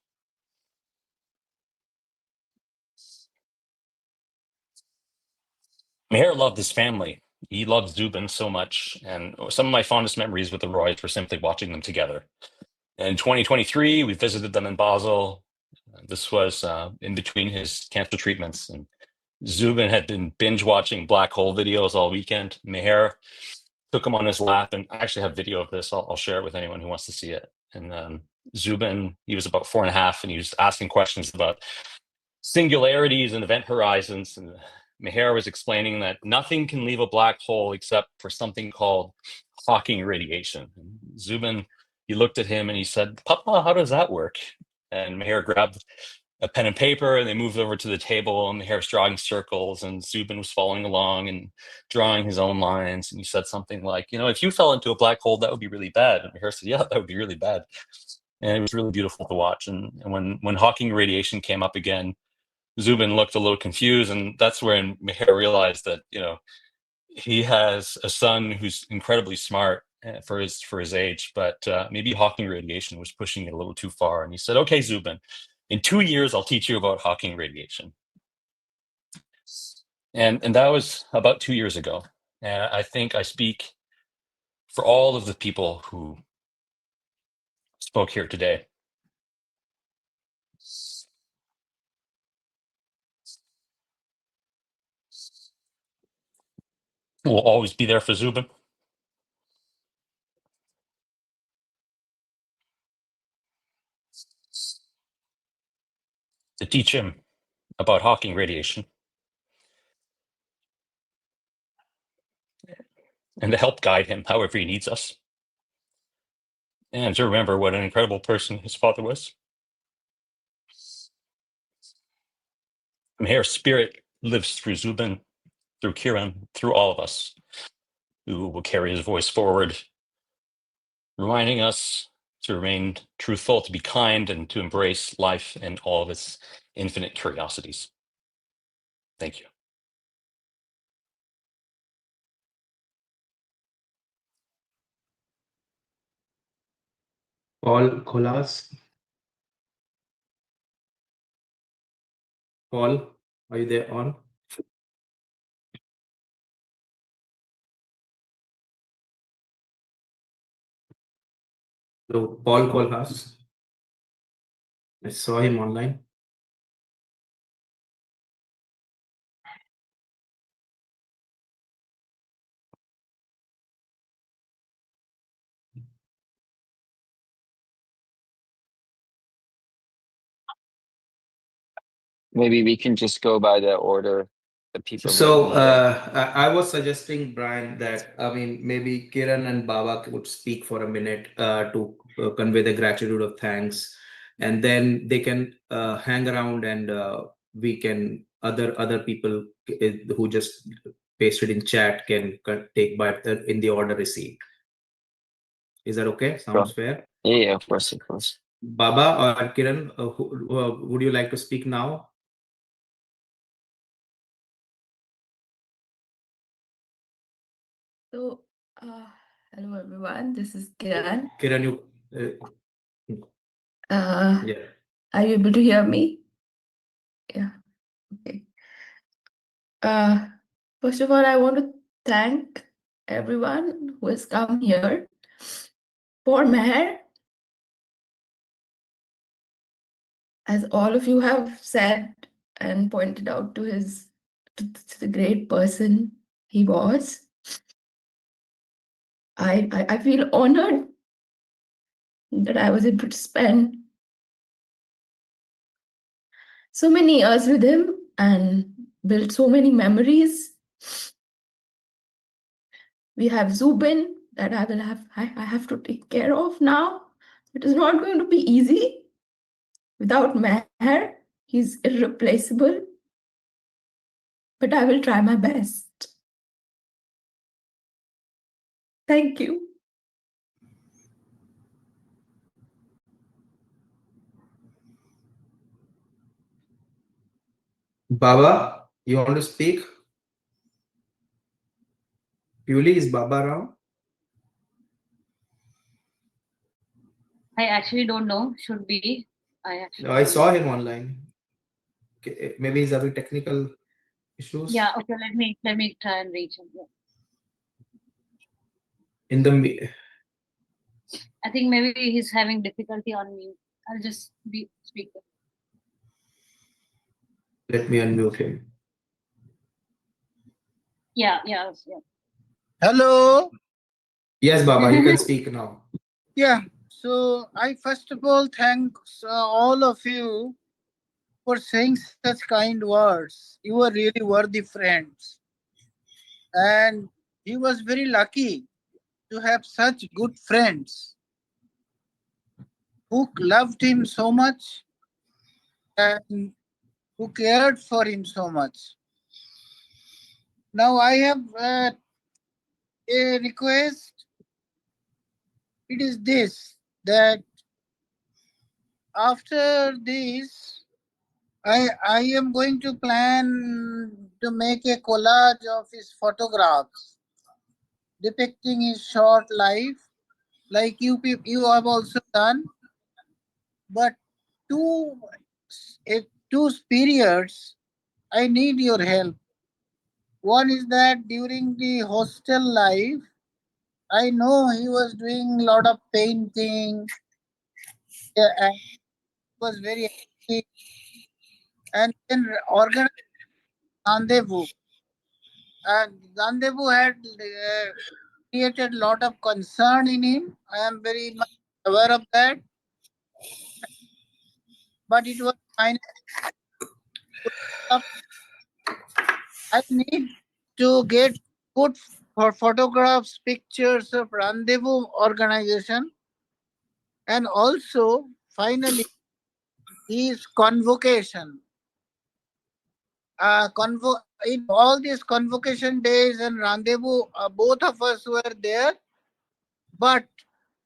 Meher loved his family. He loved Zubin so much. And some of my fondest memories with the Roys were simply watching them together. In 2023, we visited them in Basel. This was in between his cancer treatments. And Zubin had been binge watching black hole videos all weekend. Meher took him on his lap, and I actually have video of this. I'll share it with anyone who wants to see it. And Zubin, he was about 4.5, and he was asking questions about singularities and event horizons. And Meher was explaining that nothing can leave a black hole except for something called Hawking radiation. And Zubin, he looked at him and he said, "Papa, how does that work?" And Meher grabbed a pen and paper, and they moved over to the table, and Meher was drawing circles, and Zubin was following along and drawing his own lines. And he said something like, "If you fell into a black hole, that would be really bad." And Meher said, "Yeah, that would be really bad." And it was really beautiful to watch. And when Hawking radiation came up again, Zubin looked a little confused, and that's when Meher realized that he has a son who's incredibly smart for his age, but maybe Hawking radiation was pushing it a little too far. And he said, "Okay, Zubin, in 2 years, I'll teach you about Hawking radiation." And that was about 2 years ago. And I think I speak for all of the people who spoke here today. We'll always be there for Zubin. To teach him about Hawking radiation. And to help guide him however he needs us. And to remember what an incredible person his father was. Meher's spirit lives through Zubin, through Kiran, through all of us who will carry his voice forward, reminding us to remain truthful, to be kind, and to embrace life and all of its infinite curiosities. Thank you. Paul Colas. Paul, are you there on? So Paul Kohlhaas. I saw him online. Maybe we can just go by the order the people who So have been I was suggesting, Brian, that I mean maybe Kiran and Baba would speak for a minute to convey the gratitude of thanks, and then they can hang around and we can other people who just pasted in chat can take by in the order received. Is that okay? Sounds fair. Yeah, of course, of course. Baba or Kiran, would you like to speak now? So, hello everyone. This is Kiran. Kiran, you. Yeah. Are you able to hear me? Yeah. Okay. First of all, I want to thank everyone who has come here. For Meher, as all of you have said and pointed out to the great person he was, I feel honored that I was able to spend so many years with him and build so many memories. We have Zubin that I have to take care of now. It is not going to be easy. Without Meher, he's irreplaceable. But I will try my best. Thank you. Baba, you want to speak? Piuli, is Baba around? I actually don't know. Should be. I saw him online. Okay, maybe he's having technical issues. Yeah. Okay. Let me try and reach him. Yeah. In the. I think maybe he's having difficulty on mute. I'll just be speaker. Let me unmute him. Yeah. Hello. Yes, Baba, you can speak now. Yeah. So I first of all thanks all of you for saying such kind words. You are really worthy friends. And he was very lucky to have such good friends who loved him so much and who cared for him so much. Now I have a request. It is this, that after this, I am going to plan to make a collage of his photographs depicting his short life, like you have also done. But two periods, I need your help. One is that during the hostel life, I know he was doing a lot of painting, and was very active, and then organized rendezvous. And rendezvous had created a lot of concern in him. I am very much aware of that. But it was finally. I need to get good photographs, pictures of rendezvous organization, and also finally his convocation. In all these convocation days and rendezvous, both of us were there, but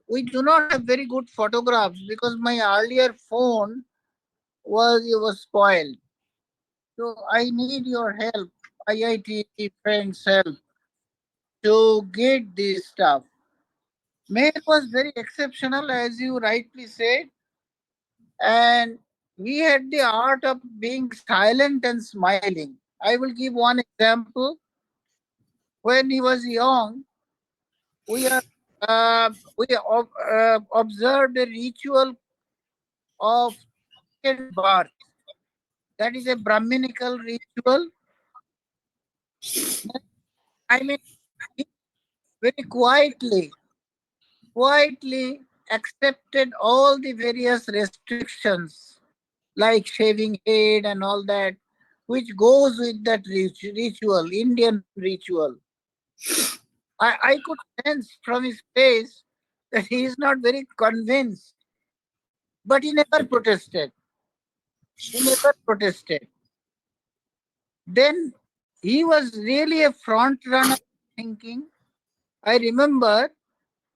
we do not have very good photographs because my earlier phone was spoiled. So I need your help, IIT friends' help, to get this stuff. May was very exceptional, as you rightly said, and he had the art of being silent and smiling. I will give one example. When he was young, we are we observed a ritual of second birth. That is a Brahminical ritual. I mean, he very quietly accepted all the various restrictions like shaving head and all that, which goes with that ritual, Indian ritual. I could sense from his face that he is not very convinced, but he never protested. He never protested. Then he was really a front runner thinking. I remember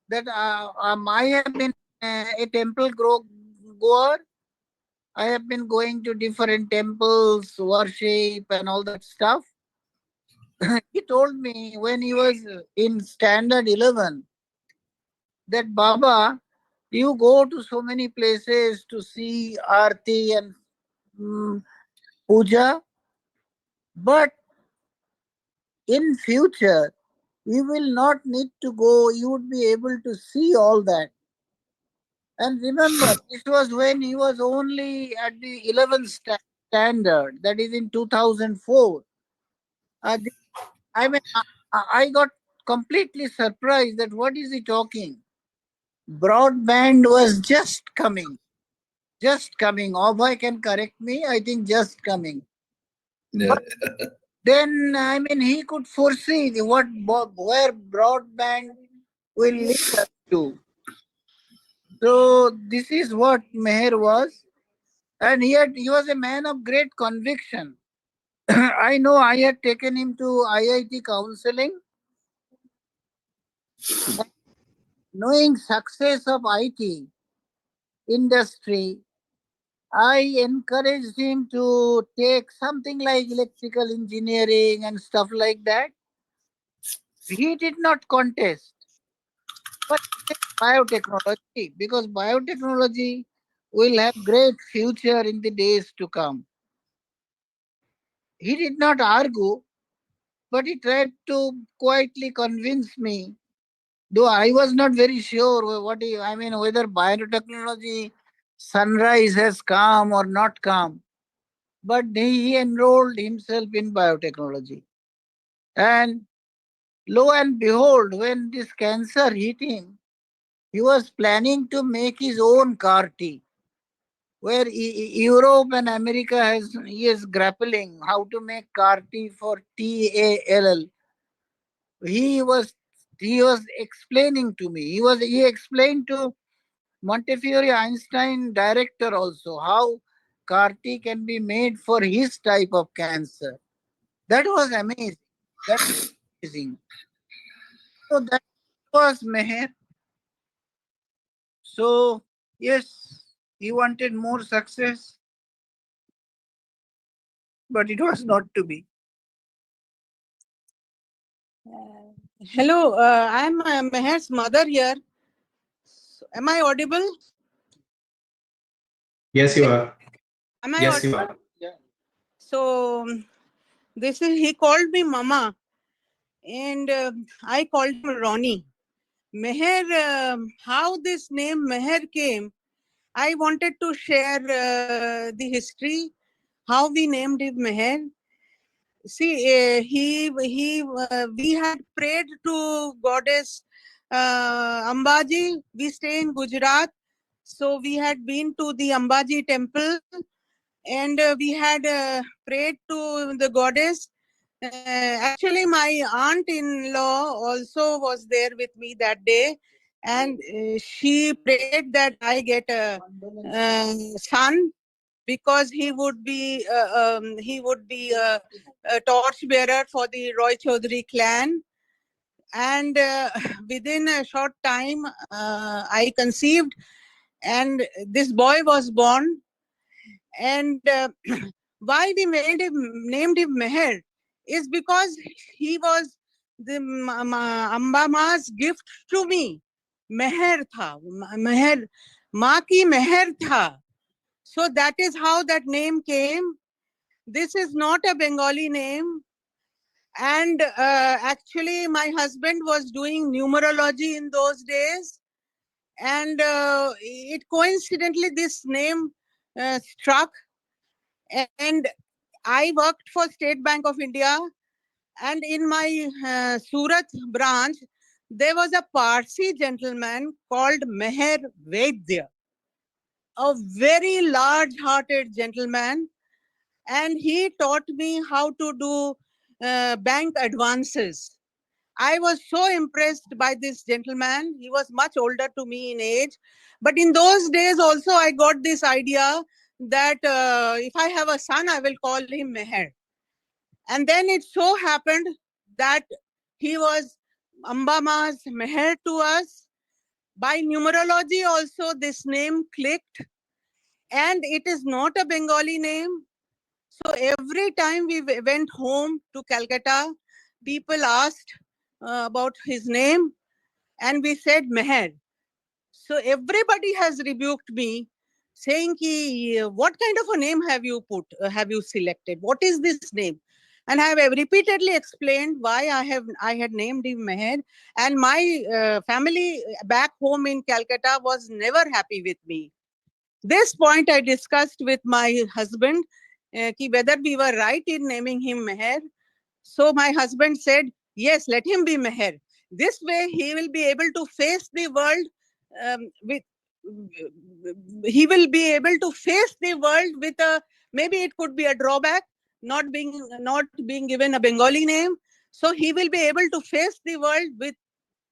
that I have been a temple goer. I have been going to different temples, worship, and all that stuff. He told me when he was in standard 11 that Baba, you go to so many places to see Aarti and puja, but in future you will not need to go. You would be able to see all that. And remember, this was when he was only at the 11th standard, that is in 2004. I mean, I got completely surprised that what is he talking? Broadband was just coming. Just coming. Abhay can correct me. I think just coming. Yeah. But then, I mean, he could foresee where broadband will lead us to. So this is what Meher was. And he was a man of great conviction. I know I had taken him to IIT counseling. Knowing success of IT industry, I encouraged him to take something like electrical engineering and stuff like that. He did not contest, but biotechnology, because biotechnology will have great future in the days to come. He did not argue, but he tried to quietly convince me, though I was not very sure whether biotechnology sunrise has come or not come. But he enrolled himself in biotechnology. And lo and behold, when this cancer hit him, he was planning to make his own CAR T, where Europe and America he is grappling how to make CAR T for TALL. He was explaining to me. He explained to Montefiore Einstein director also how CAR T can be made for his type of cancer. That was amazing. That was amazing. So that was Meher. So yes, he wanted more success, but it was not to be. Hello, I'm Meher's mother here. Am I audible? Yes, you are. Am I Yes, you audible? are. Yeah. So he called me Mama, and I called him Ronnie. Meher, how this name Meher came, I wanted to share the history, how we named him Meher. See, we had prayed to goddess Ambaji. We stay in Gujarat, so we had been to the Ambaji temple, and we had prayed to the goddess. Actually, my aunt-in-law also was there with me that day, and she prayed that I get a son, because he would be a torch bearer for the Roy Chowdhury clan. And within a short time, I conceived, and this boy was born. And why we named him Meher is because he was the Amba Ma's gift to me. Meher tha, Meher, Ma ki Meher tha. So that is how that name came. This is not a Bengali name. And actually, my husband was doing numerology in those days. And it coincidentally, this name struck. And I worked for State Bank of India. And in my Surat branch, there was a Parsi gentleman called Meher Vaidya, a very large-hearted gentleman. And he taught me how to do bank advances. I was so impressed by this gentleman. He was much older to me in age. But in those days also, I got this idea that if I have a son, I will call him Meher. And then it so happened that he was Ambama's Meher to us. By numerology also, this name clicked. And it is not a Bengali name. So every time we went home to Calcutta, people asked about his name, and we said Meher. So everybody has rebuked me, saying, what kind of a name have you selected? What is this name? And I have repeatedly explained why I had named him Meher. And my family back home in Calcutta was never happy with me. This point I discussed with my husband, whether we were right in naming him Meher. So my husband said, yes, let him be Meher. This way he will be able to face the world with maybe it could be a drawback, not being given a Bengali name. So he will be able to face the world with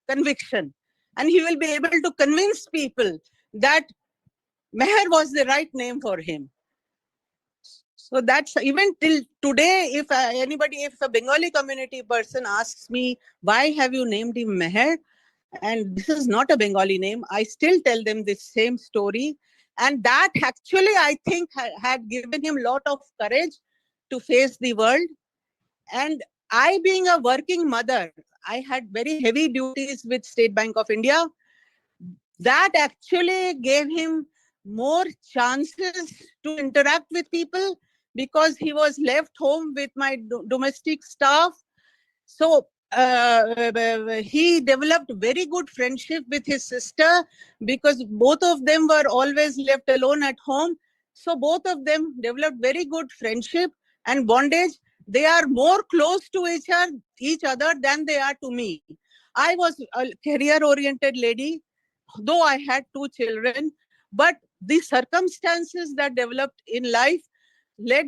conviction. And he will be able to convince people that Meher was the right name for him. So that's even till today, if a Bengali community person asks me, why have you named him Meher? And this is not a Bengali name, I still tell them this same story. And that actually, I think, had given him a lot of courage to face the world. And I, being a working mother, I had very heavy duties with State Bank of India. That actually gave him more chances to interact with people because he was left home with my domestic staff. So he developed very good friendship with his sister because both of them were always left alone at home. So both of them developed very good friendship and bondage. They are more close to each other than they are to me. I was a career-oriented lady, though I had 2 children, but the circumstances that developed in life led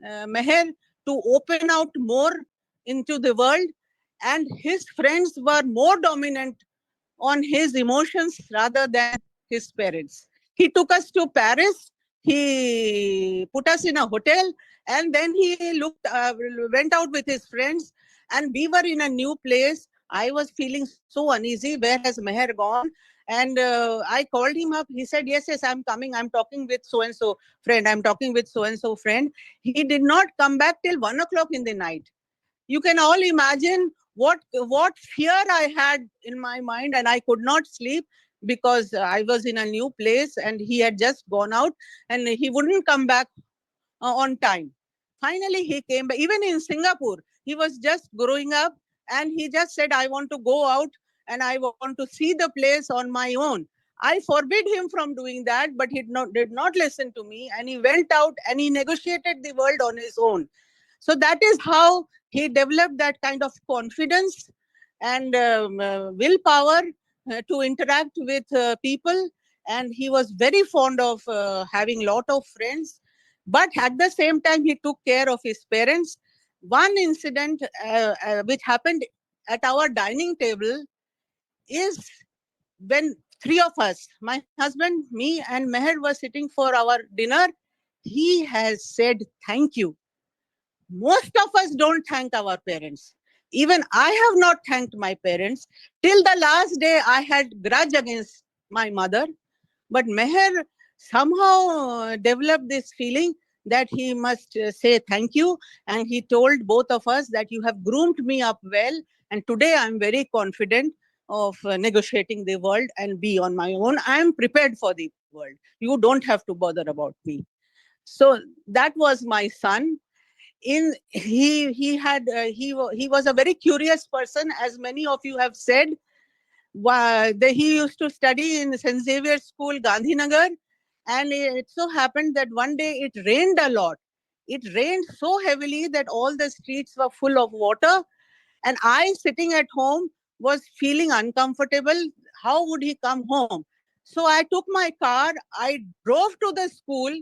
Meher to open out more into the world, and his friends were more dominant on his emotions rather than his parents. He took us to Paris, he put us in a hotel, and then he went out with his friends, and we were in a new place. I was feeling so uneasy. Where has Meher gone? And I called him up. He said, yes, I'm coming. I'm talking with so-and-so friend. I'm talking with so-and-so friend. He did not come back till 1 o'clock in the night. You can all imagine what fear I had in my mind, and I could not sleep because I was in a new place and he had just gone out and he wouldn't come back on time. Finally, he came back. Even in Singapore, he was just growing up and he just said, I want to go out and I want to see the place on my own. I forbid him from doing that, but he did not listen to me, and he went out and he negotiated the world on his own. So that is how he developed that kind of confidence and willpower to interact with people. And he was very fond of having a lot of friends. But at the same time, he took care of his parents. One incident which happened at our dining table is when 3 of us, my husband, me, and Meher, were sitting for our dinner. He has said, thank you. Most of us don't thank our parents. Even I have not thanked my parents. Till the last day, I had grudge against my mother. But Meher somehow developed this feeling that he must say thank you. And he told both of us that you have groomed me up well. And today I'm very confident of negotiating the world and be on my own. I am prepared for the world. You don't have to bother about me. So that was my son. He was a very curious person, as many of you have said. He used to study in St. Xavier's School, Gandhinagar, and it so happened that one day it rained a lot. It rained so heavily that all the streets were full of water, and I, sitting at home, was feeling uncomfortable. How would he come home? So I took my car, I drove to the school.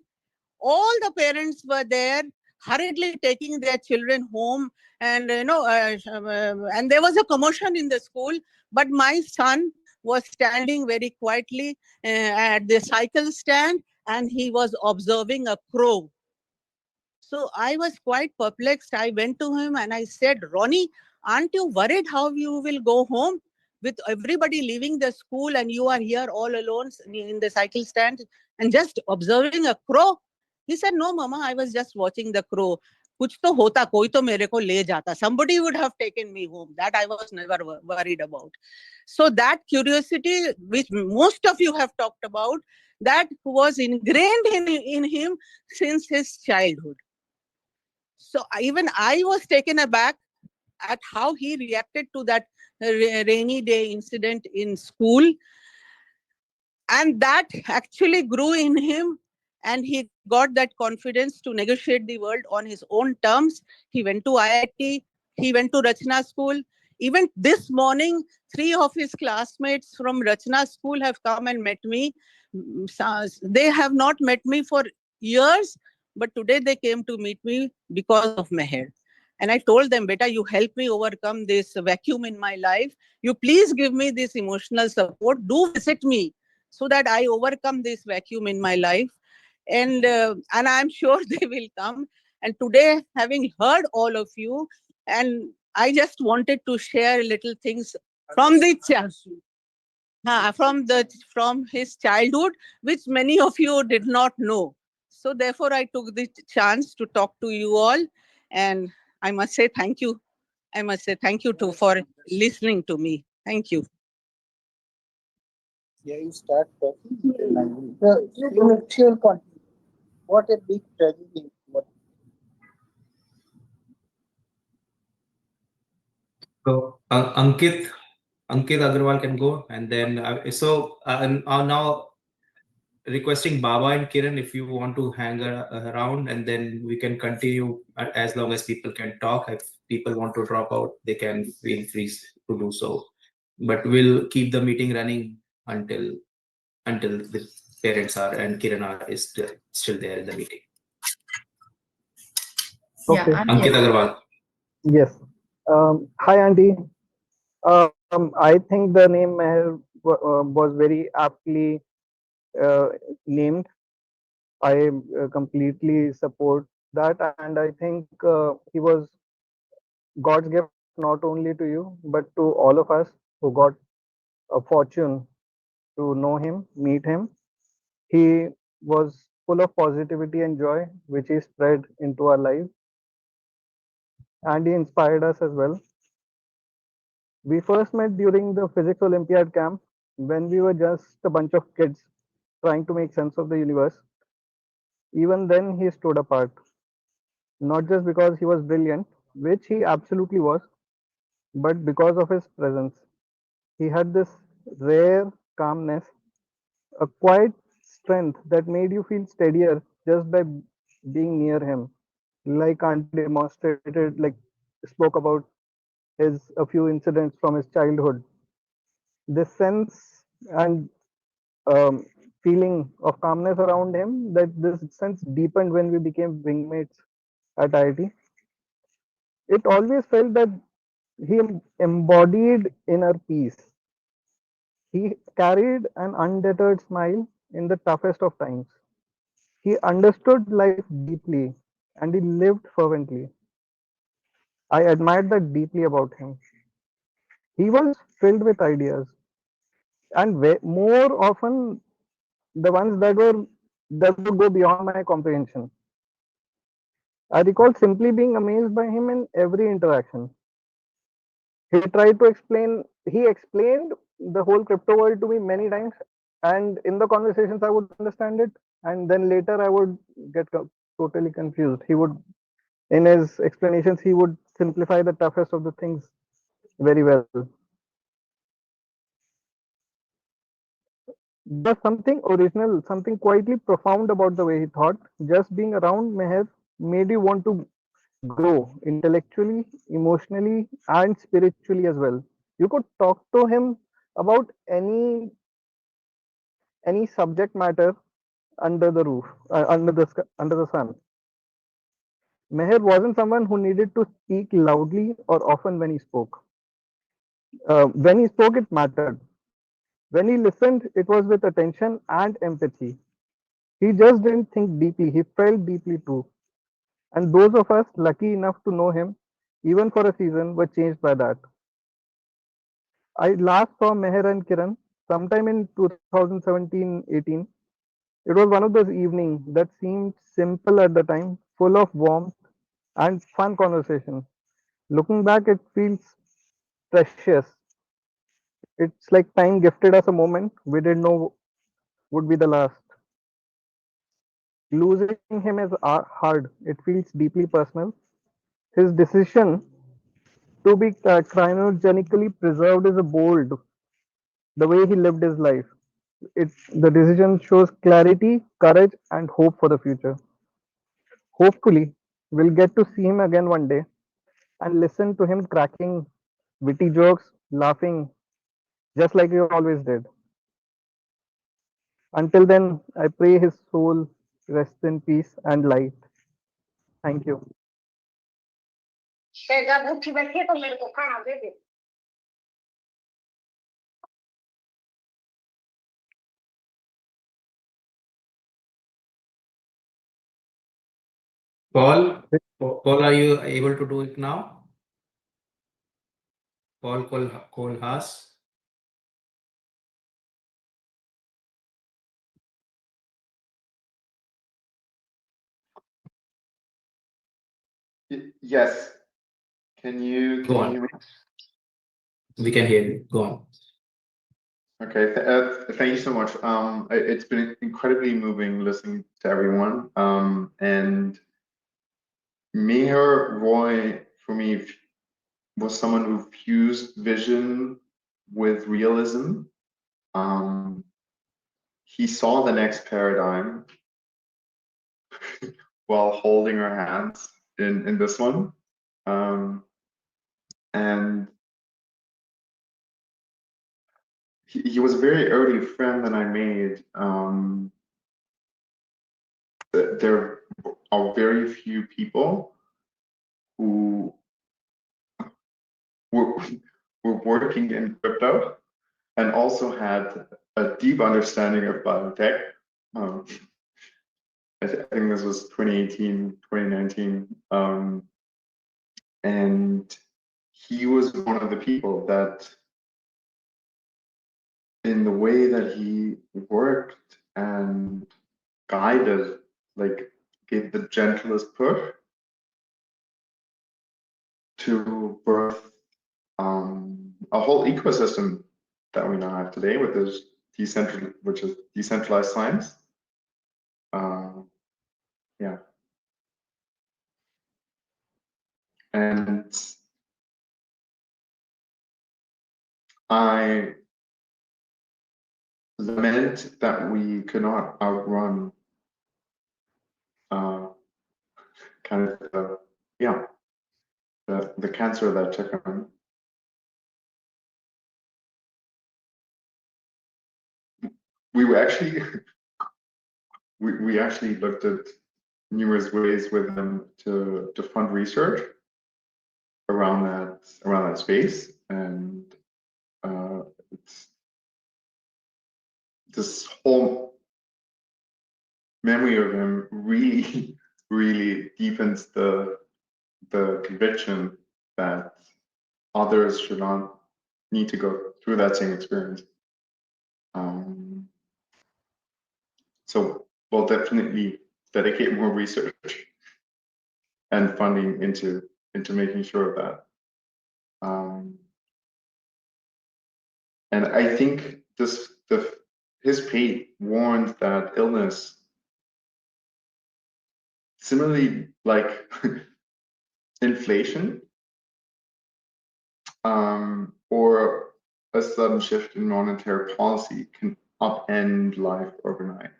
All the parents were there, hurriedly taking their children home, and and there was a commotion in the school. But my son was standing very quietly at the cycle stand, and he was observing a crow. So I was quite perplexed. I went to him and I said, Ronnie, aren't you worried how you will go home with everybody leaving the school and you are here all alone in the cycle stand and just observing a crow? He said, no, Mama, I was just watching the crow. कुछ तो होता, कोई तो मेरे को ले जाता. Somebody would have taken me home. That I was never worried about. So that curiosity, which most of you have talked about, that was ingrained in him since his childhood. So even I was taken aback at how he reacted to that rainy day incident in school. And that actually grew in him, and he got that confidence to negotiate the world on his own terms. He went to IIT, he went to Rachna School. Even this morning, 3 of his classmates from Rachna School have come and met me. They have not met me for years, but today they came to meet me because of Meher. And I told them, Beta, you help me overcome this vacuum in my life. You please give me this emotional support. Do visit me so that I overcome this vacuum in my life. And I'm sure they will come. And today, having heard all of you, and I just wanted to share little things from from his childhood, which many of you did not know. So therefore, I took the chance to talk to you all, and I must say thank you. I must say thank you for listening to me. Thank you. Yeah, you start talking. The actual content. What a big tragedy. So Ankit Agarwal can go, and then now requesting Baba and Kiran if you want to hang around, and then we can continue as long as people can talk. If people want to drop out, they can feel free to do so. But we'll keep the meeting running until the parents are and Kiran is still there in the meeting. Okay. Yeah, I'm Ankit here. Agarwal. Yes. Hi, Andy. I think the name Meher was very aptly named. I completely support that, and I think he was God's gift not only to you but to all of us who got a fortune to know him, meet him. He was full of positivity and joy, which he spread into our lives, and he inspired us as well. We first met during the physics Olympiad camp when we were just a bunch of kids trying to make sense of the universe. Even then, he stood apart, not just because he was brilliant, which he absolutely was, but because of his presence. He had this rare calmness, a quiet strength that made you feel steadier just by being near him. Like Auntie demonstrated, like spoke about his a few incidents from his childhood. This sense and um, feeling of calmness around him, that this sense deepened when we became wingmates at IIT. It always felt that he embodied inner peace. He carried an undeterred smile in the toughest of times. He understood life deeply and he lived fervently. I admired that deeply about him. He was filled with ideas, and more often the ones that would go beyond my comprehension. I recall simply being amazed by him in every interaction. He tried to explain, he explained the whole crypto world to me many times, and in the conversations I would understand it, and then later I would get totally confused. He would In his explanations, he would simplify the toughest of the things very well. There's something original, something quietly profound about the way he thought. Just being around Meher made you want to grow intellectually, emotionally, and spiritually as well. You could talk to him about any subject matter under the roof, under the sun. Meher wasn't someone who needed to speak loudly or often when he spoke. When he spoke, it mattered. When he listened, it was with attention and empathy. He just didn't think deeply, he felt deeply too. And those of us lucky enough to know him, even for a season, were changed by that. I last saw Meher and Kiran sometime in 2017-18. It was one of those evenings that seemed simple at the time, full of warmth and fun conversation. Looking back, it feels precious. It's like time gifted us a moment we didn't know would be the last. Losing him is hard. It feels deeply personal. His decision to be cryogenically preserved is a bold. The way he lived his life. The decision shows clarity, courage, and hope for the future. Hopefully, we'll get to see him again one day and listen to him cracking witty jokes, laughing just like he always did. Until then, I pray his soul rests in peace and light. Thank you. Paul, Paul, are you able to do it now? Paul Kohlhaas. Yes. Can you hear me? We can hear you. Go on. Okay. Thank you so much. It's been incredibly moving listening to everyone. And Meher Roy, for me, was someone who fused vision with realism. He saw the next paradigm while holding our hands in this one. And he was a very early friend that I made. There are very few people who were working in crypto and also had a deep understanding of biotech. I think this was 2018, 2019. And he was one of the people that, in the way that he worked and guided, like gave the gentlest push to birth a whole ecosystem that we now have today, with this which is decentralized science. Yeah. And I lament that we could not outrun kind of the cancer that took him. We were actually we actually looked at numerous ways with them to fund research around that space, and it's this whole memory of him really really deepens the conviction that others should not need to go through that same experience. So we'll definitely dedicate more research and funding into making sure of that. And I think his fate warned that illness, similarly like inflation, or a sudden shift in monetary policy can upend life overnight.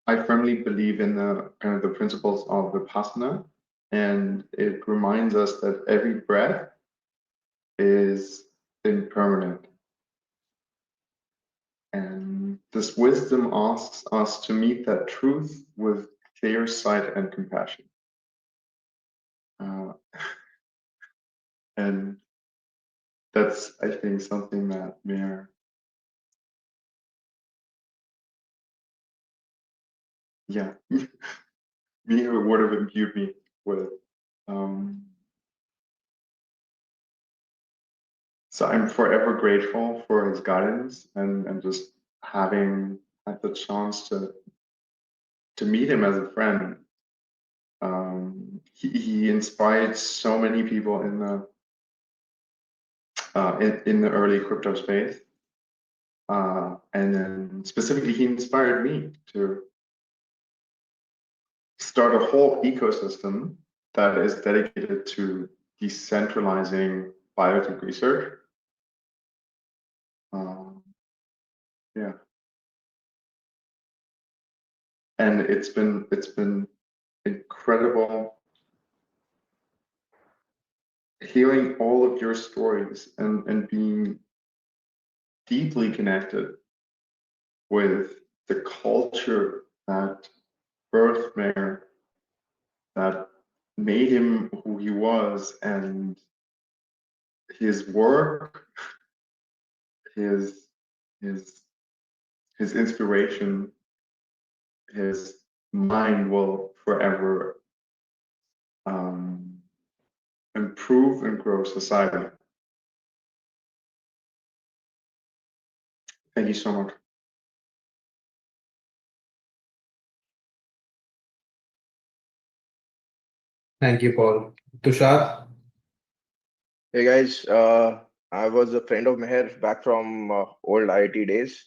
I firmly believe in the principles of Vipassana, and it reminds us that every breath is impermanent. And this wisdom asks us to meet that truth with clear sight and compassion. And that's, I think, something that Meher, Meher would have imbued me with. So I'm forever grateful for his guidance and just having had the chance to meet him as a friend. He inspired so many people in the early crypto space, and then specifically he inspired me to start a whole ecosystem that is dedicated to decentralizing biotech research. Yeah, and it's been incredible hearing all of your stories and being deeply connected with the culture that birthed Meher, that made him who he was, and his work, his inspiration, his mind will forever improve and grow society. Thank you so much. Thank you, Paul. Tushar? Hey guys, I was a friend of Meher back from old IIT days.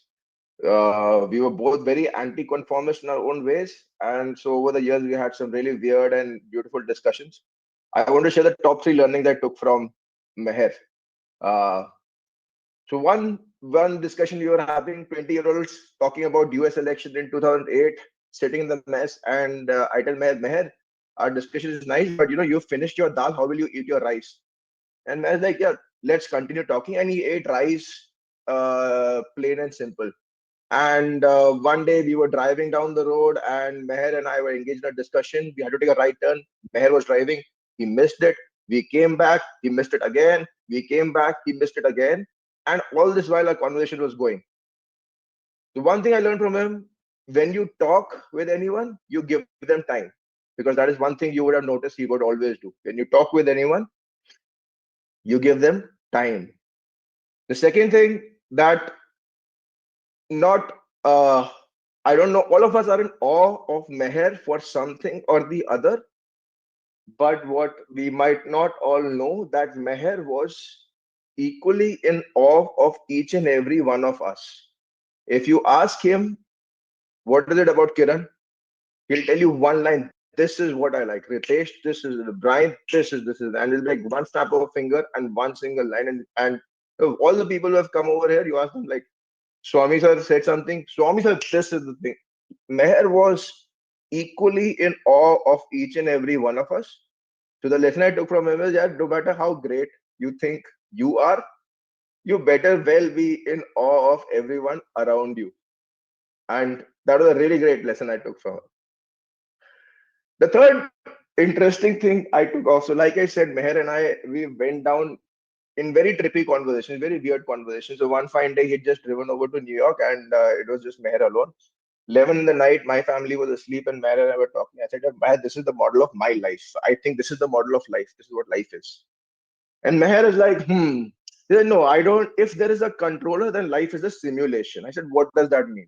We were both very anti-conformist in our own ways, and so over the years we had some really weird and beautiful discussions. I want to share the top 3 learnings I took from Meher. So one discussion we were having, 20-year-olds talking about US election in 2008, sitting in the mess, and I tell Meher, our discussion is nice, but you finished your dal, how will you eat your rice? And Meher's like, yeah, let's continue talking. And he ate rice, plain and simple. And one day we were driving down the road and Meher and I were engaged in a discussion. We had to take a right turn. Meher was driving. He missed it. We came back. He missed it again. We came back. He missed it again. And all this while our conversation was going. The one thing I learned from him, when you talk with anyone, you give them time. Because that is one thing you would have noticed he would always do. When you talk with anyone, you give them time. The second thing that I don't know, all of us are in awe of Meher for something or the other, but what we might not all know that Meher was equally in awe of each and every one of us. If you ask him, what is it about Kiran? He'll tell you one line, this is what I like. Ritesh, this is Brian, this is, and it's like one snap of a finger and one single line. And all the people who have come over here, you ask them like, Swami sir said something. Swami sir, this is the thing. Meher was equally in awe of each and every one of us. So the lesson I took from him is that no matter how great you think you are, you better well be in awe of everyone around you. And that was a really great lesson I took from him. The third interesting thing I took also, like I said, Meher and I, we went down in very trippy conversations, very weird conversations. So one fine day, he'd just driven over to New York and it was just Meher alone. 11 in the night, my family was asleep and Meher and I were talking. I said, Meher, this is the model of my life. I think this is the model of life. This is what life is. And Meher is like, He said, no, I don't. If there is a controller, then life is a simulation. I said, what does that mean?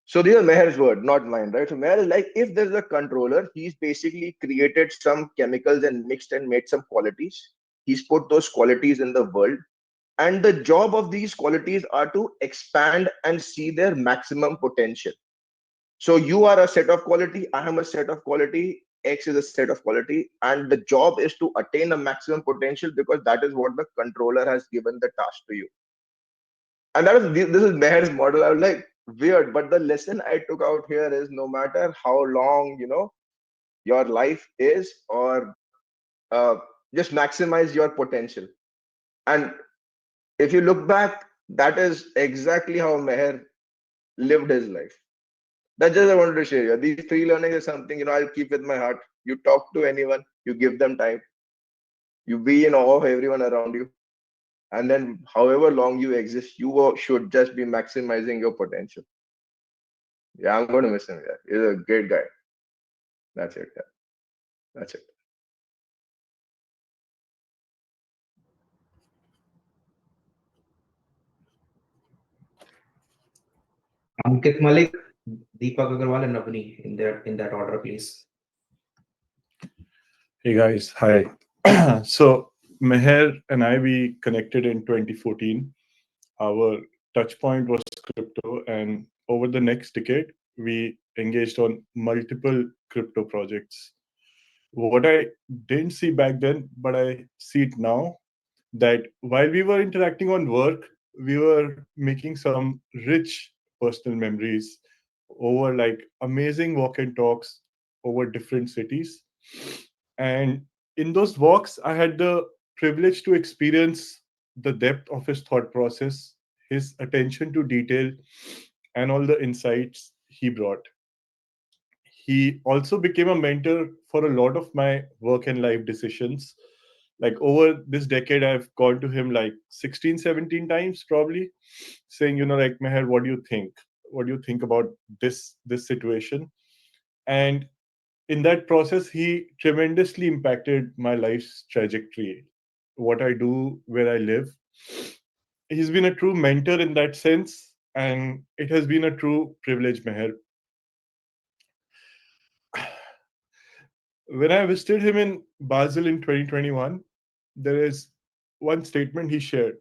So these are Meher's word, not mine, right? So Meher is like, if there's a controller, he's basically created some chemicals and mixed and made some qualities. He's put those qualities in the world. And the job of these qualities are to expand and see their maximum potential. So you are a set of quality, I am a set of quality, X is a set of quality, and the job is to attain a maximum potential because that is what the controller has given the task to you. And that is this is Meher's model. I was like, weird, but the lesson I took out here is no matter how long your life is, or just maximize your potential. And if you look back, that is exactly how Meher lived his life. That's just I wanted to share. These three learnings is something I'll keep with my heart. You talk to anyone, you give them time, you be in awe of everyone around you, and then however long you exist, you should just be maximizing your potential. Yeah, I'm going to miss him. Yeah, he's a great guy. That's it. Yeah. That's it. Ankit Malik, Deepak Agarwal, and Avni in that order, please. Hey guys, hi. So Meher and I, we connected in 2014. Our touch point was crypto, and over the next decade, we engaged on multiple crypto projects. What I didn't see back then, but I see it now, that while we were interacting on work, we were making some rich personal memories over like amazing walk and talks over different cities. And in those walks, I had the privilege to experience the depth of his thought process, his attention to detail, and all the insights he brought. He also became a mentor for a lot of my work and life decisions. Like over this decade, I've gone to him like 16, 17 times probably, saying, like, Meher, what do you think? What do you think about this situation? And in that process, he tremendously impacted my life's trajectory, what I do, where I live. He's been a true mentor in that sense, and it has been a true privilege, Meher. When I visited him in Basel in 2021, there is one statement he shared.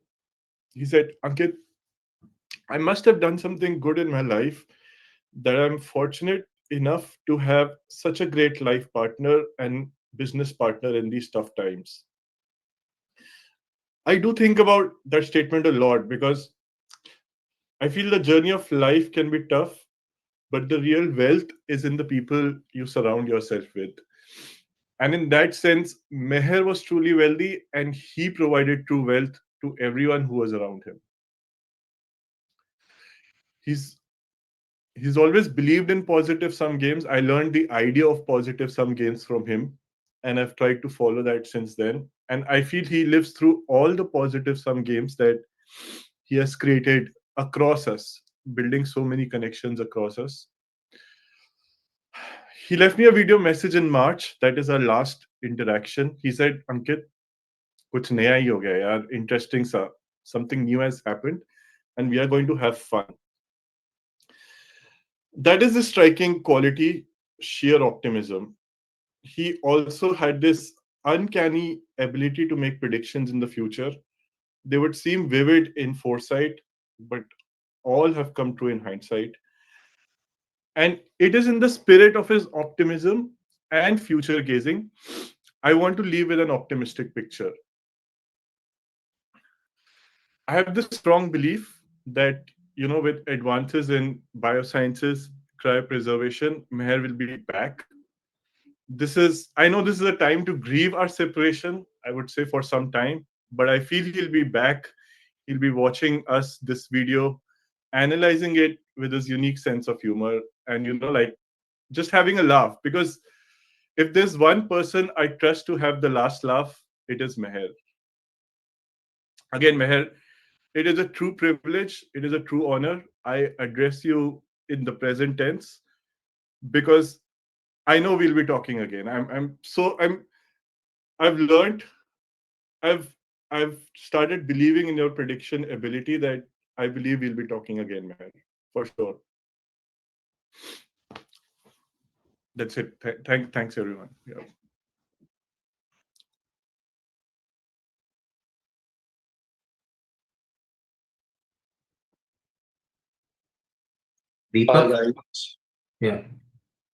He said, Ankit, I must have done something good in my life that I'm fortunate enough to have such a great life partner and business partner in these tough times. I do think about that statement a lot because I feel the journey of life can be tough, but the real wealth is in the people you surround yourself with. And in that sense, Meher was truly wealthy and he provided true wealth to everyone who was around him. He's always believed in positive sum games. I learned the idea of positive sum games from him, and I've tried to follow that since then. And I feel he lives through all the positive sum games that he has created across us, building so many connections across us. He left me a video message in March. That is our last interaction. He said, Ankit, kuch naya hi ho gaya yaar, interesting sa. Something new has happened and we are going to have fun. That is the striking quality, sheer optimism. He also had this uncanny ability to make predictions in the future. They would seem vivid in foresight, but all have come true in hindsight. And it is in the spirit of his optimism and future gazing, I want to leave with an optimistic picture. I have this strong belief that, with advances in biosciences, cryopreservation, Meher will be back. I know this is a time to grieve our separation, I would say, for some time, but I feel he'll be back. He'll be watching us, this video, analyzing it with his unique sense of humor and, like just having a laugh. Because if there's one person I trust to have the last laugh, it is Meher. Again, Meher, it is a true privilege. It is a true honor. I address you in the present tense because I know we'll be talking again. I've learned, I've started believing in your prediction ability that I believe we'll be talking again, Meher, for sure. That's it. Thanks everyone. Yeah. Hi Deepak? guys. Yeah.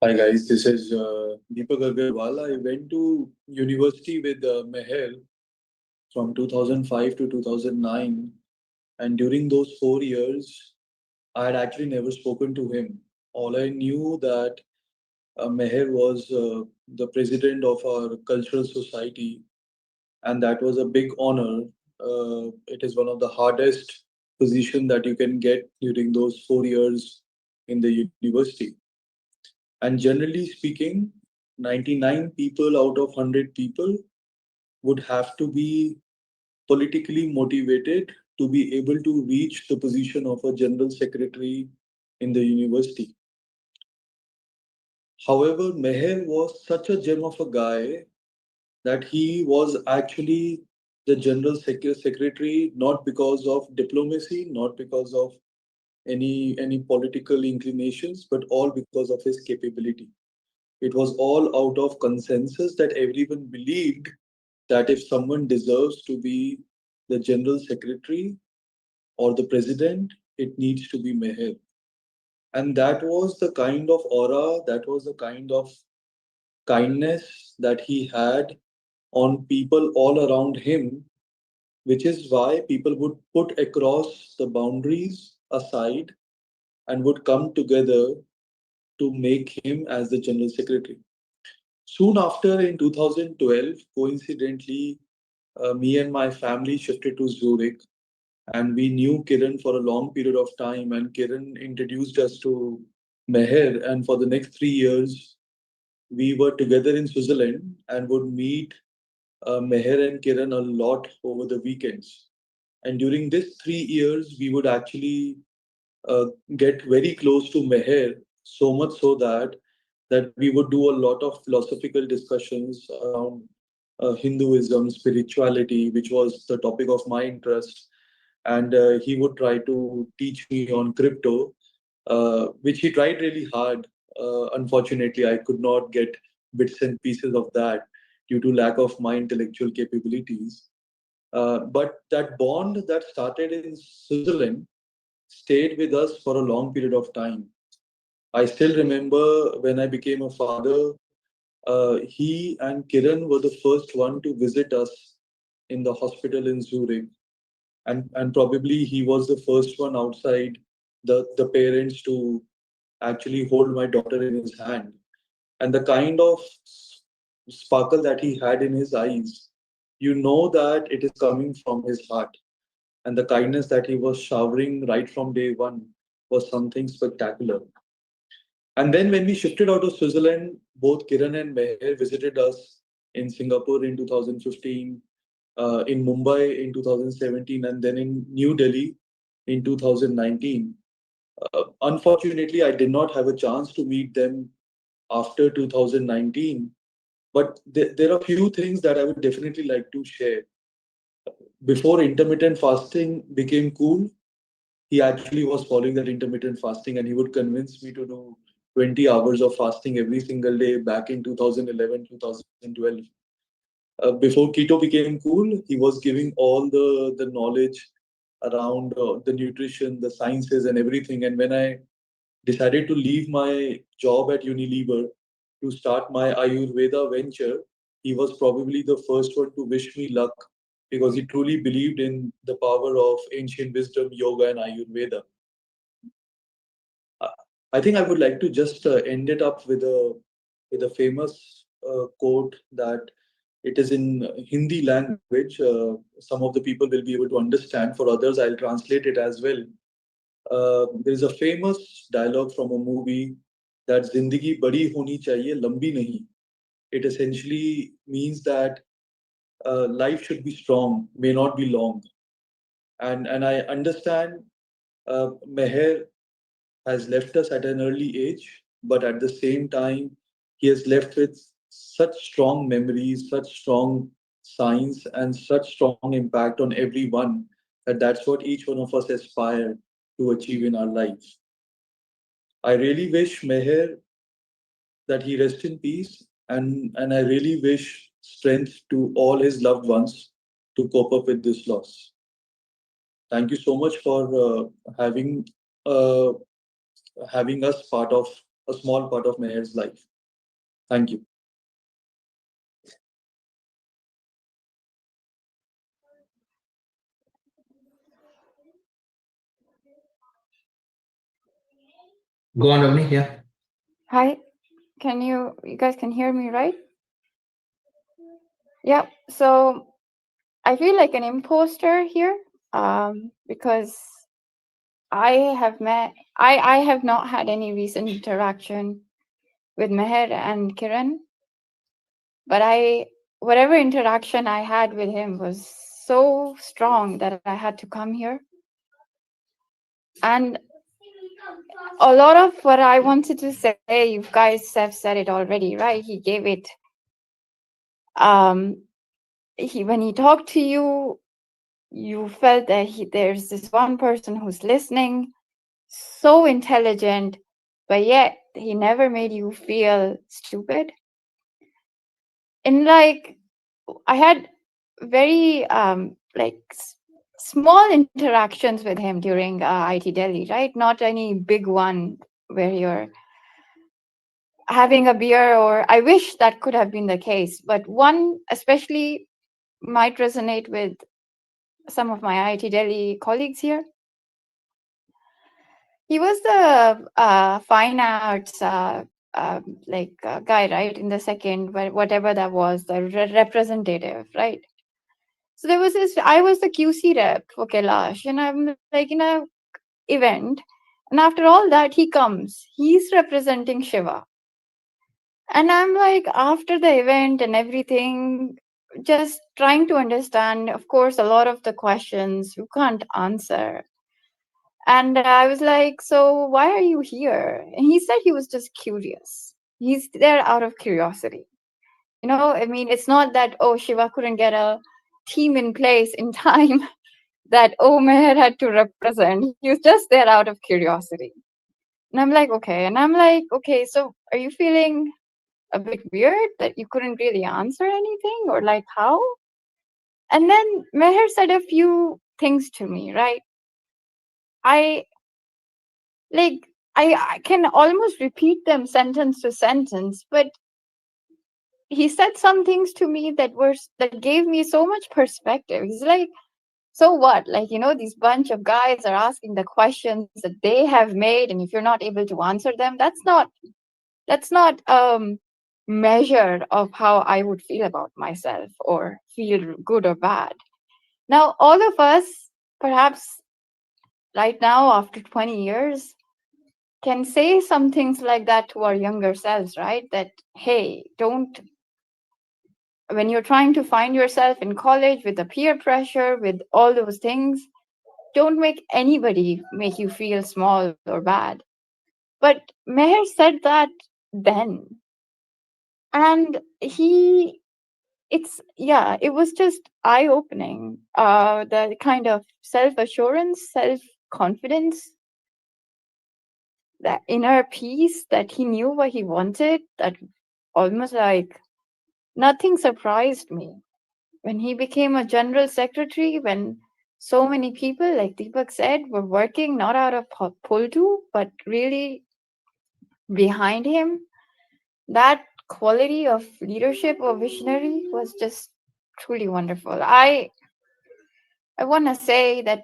Hi guys. This is Deepak Agarwal. I went to university with Meher from 2005 to 2009, and during those 4 years, I had actually never spoken to him. All I knew that Meher was the president of our cultural society, and that was a big honor. It is one of the hardest position that you can get during those 4 years in the university. And generally speaking, 99 people out of 100 people would have to be politically motivated to be able to reach the position of a general secretary in the university. However, Meher was such a gem of a guy that he was actually the general secretary not because of diplomacy, not because of any political inclinations, but all because of his capability. It was all out of consensus that everyone believed that if someone deserves to be the general secretary or the president, it needs to be Meher. And that was the kind of aura, that was the kind of kindness that he had on people all around him, which is why people would put across the boundaries aside and would come together to make him as the general secretary. Soon after, in 2012, coincidentally, me and my family shifted to Zurich, and we knew Kiran for a long period of time. And Kiran introduced us to Meher, and for the next 3 years, we were together in Switzerland and would meet Meher and Kiran a lot over the weekends. And during these 3 years, we would actually get very close to Meher, so much so that we would do a lot of philosophical discussions around Hinduism, spirituality, which was the topic of my interest. And he would try to teach me on crypto, which he tried really hard. Unfortunately, I could not get bits and pieces of that due to lack of my intellectual capabilities. But that bond that started in Switzerland stayed with us for a long period of time. I still remember when I became a father, he and Kiran were the first one to visit us in the hospital in Zurich. And probably he was the first one outside the parents to actually hold my daughter in his hand. And the kind of sparkle that he had in his eyes, you know that it is coming from his heart. And the kindness that he was showering right from day one was something spectacular. And then when we shifted out of Switzerland, both Kiran and Meher visited us in Singapore in 2015, in Mumbai in 2017, and then in New Delhi in 2019. Unfortunately, I did not have a chance to meet them after 2019, but there are a few things that I would definitely like to share. Before intermittent fasting became cool, he actually was following that intermittent fasting, and he would convince me to do 20 hours of fasting every single day back in 2011, 2012. Before keto became cool, he was giving all the knowledge around the nutrition, the sciences, and everything. And when I decided to leave my job at Unilever to start my Ayurveda venture, he was probably the first one to wish me luck because he truly believed in the power of ancient wisdom, yoga, and Ayurveda. I think I would like to just end it up with a famous quote that it is in Hindi language. Some of the people will be able to understand. For others, I'll translate it as well. There is a famous dialogue from a movie that "Zindagi badi honi chahiye, lambi nahi." It essentially means that life should be strong, may not be long. And I understand Meher has left us at an early age, but at the same time, he has left with such strong memories, such strong signs, and such strong impact on everyone that that's what each one of us aspire to achieve in our lives. I really wish Meher that he rest in peace, and I really wish strength to all his loved ones to cope up with this loss. Thank you so much for having uh, having us part of a small part of Meher's life. Thank you. Go on, Avni. Yeah. Hi, you guys can hear me, right? Yeah, so I feel like an imposter here, because I have not had any recent interaction with Meher and Kiran, but whatever interaction I had with him was so strong that I had to come here. And a lot of what I wanted to say, you guys have said it already, right? He gave it. When he talked to you, you felt that there's this one person who's listening, so intelligent, but yet he never made you feel stupid. And like, I had very small interactions with him during IIT Delhi, right? Not any big one where you're having a beer, or I wish that could have been the case, but one especially might resonate with some of my IIT Delhi colleagues here. He was the fine arts guy, right? In the second, whatever that was, the representative, right? So there was this, I was the QC rep for Kailash, and I'm like in a event, and after all that, he comes, he's representing Shiva. And I'm like, after the event and everything, just trying to understand, of course, a lot of the questions you can't answer. And I was like, so why are you here? And he said he was just curious. He's there out of curiosity. You know, I mean, it's not that, oh, Shiva couldn't get a team in place in time that, oh, Meher had to represent. He was just there out of curiosity. And I'm like, okay. And I'm like, okay, so are you feeling a bit weird that you couldn't really answer anything, or like how? And then Meher said a few things to me, right? I can almost repeat them sentence to sentence, but he said some things to me that gave me so much perspective. He's like, so what? Like, you know, these bunch of guys are asking the questions that they have made, and if you're not able to answer them, that's not measure of how I would feel about myself or feel good or bad. Now, all of us, perhaps right now, after 20 years, can say some things like that to our younger selves, right? That, hey, when you're trying to find yourself in college with the peer pressure, with all those things, don't make anybody make you feel small or bad. But Meher said that then. And it was just eye-opening. The kind of self-assurance, self-confidence, that inner peace that he knew what he wanted, that almost like nothing surprised me. When he became a general secretary, when so many people, like Deepak said, were working not out of pull to, but really behind him, that quality of leadership or visionary was just truly wonderful. I want to say that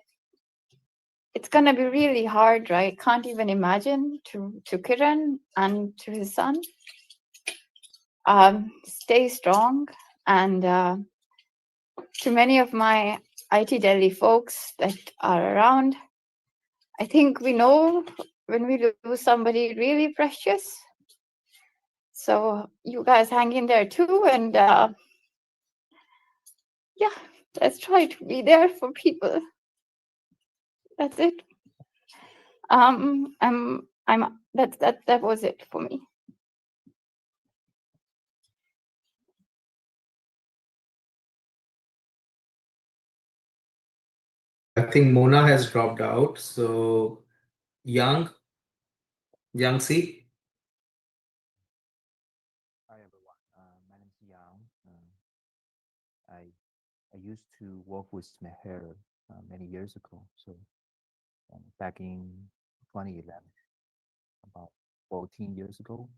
it's going to be really hard, right? Can't even imagine to Kiran and to his son. Stay strong. And to many of my IIT Delhi folks that are around, I think we know when we lose somebody really precious. So you guys hang in there too. And let's try to be there for people. That's it. That was it for me. I think Mona has dropped out. So Yang C. Hi everyone, my name is Yang. I used to work with Meher many years ago, so back in 2011. about 14 years ago.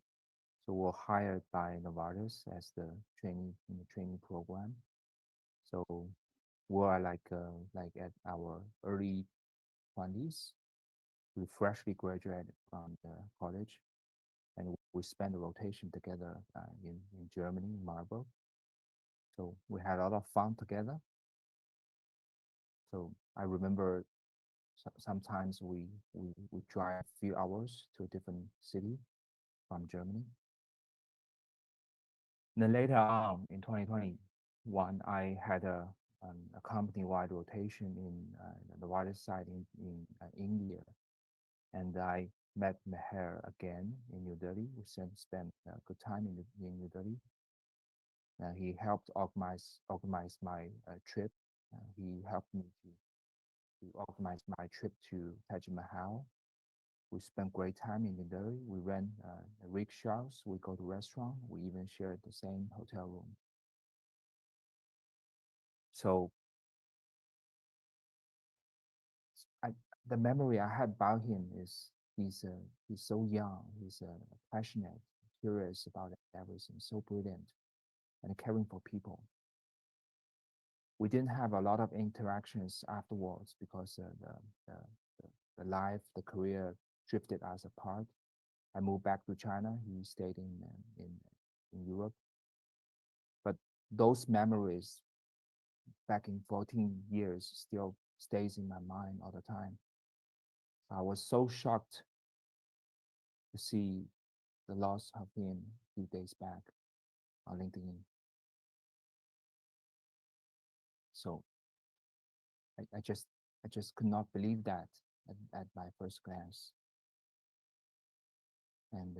So we're hired by Novartis as the training in the training program. So we're like at our early 20s. We freshly graduated from the college, and we spent a rotation together in Germany, Marburg. So we had a lot of fun together. So I remember sometimes we drive a few hours to a different city from Germany. And then later on in 2021, I had a company-wide rotation in the Novartis side in India, and I met Meher again in New Delhi. We spent a good time in New Delhi. He helped organize my trip. He helped me to organize my trip to Taj Mahal. We spent great time in New Delhi. We ran rickshaws. We go to restaurant. We even shared the same hotel room. So the memory I had about him is he's so young. He's passionate, curious about everything, so brilliant, and caring for people. We didn't have a lot of interactions afterwards because the life, the career drifted us apart. I moved back to China. He stayed in Europe. But those memories back in 14 years still stays in my mind all the time. I was so shocked to see the loss of him a few days back on LinkedIn. So I just could not believe that at my first glance. And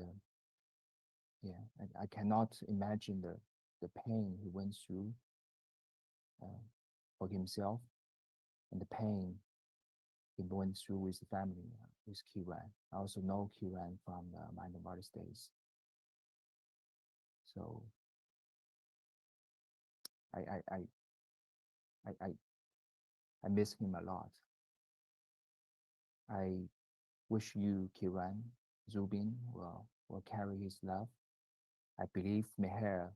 yeah, I cannot imagine the pain he went through for himself, and the pain he went through with the family, with Kiran. I also know Kiran from my Novartis days. So I miss him a lot. I wish you, Kiran, Zubin, will carry his love. I believe Meher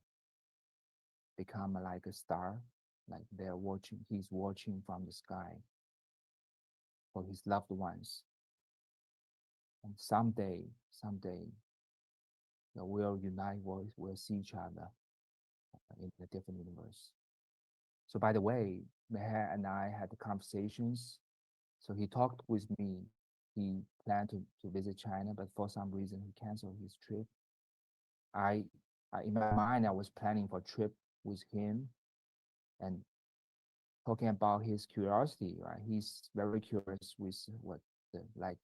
become like a star, like he's watching from the sky for his loved ones. And someday, we'll unite, we'll see each other in a different universe. So by the way, Meher and I had conversations. So he talked with me. He planned to visit China, but for some reason he canceled his trip. In my mind, I was planning for a trip with him and talking about his curiosity, right? He's very curious with what the life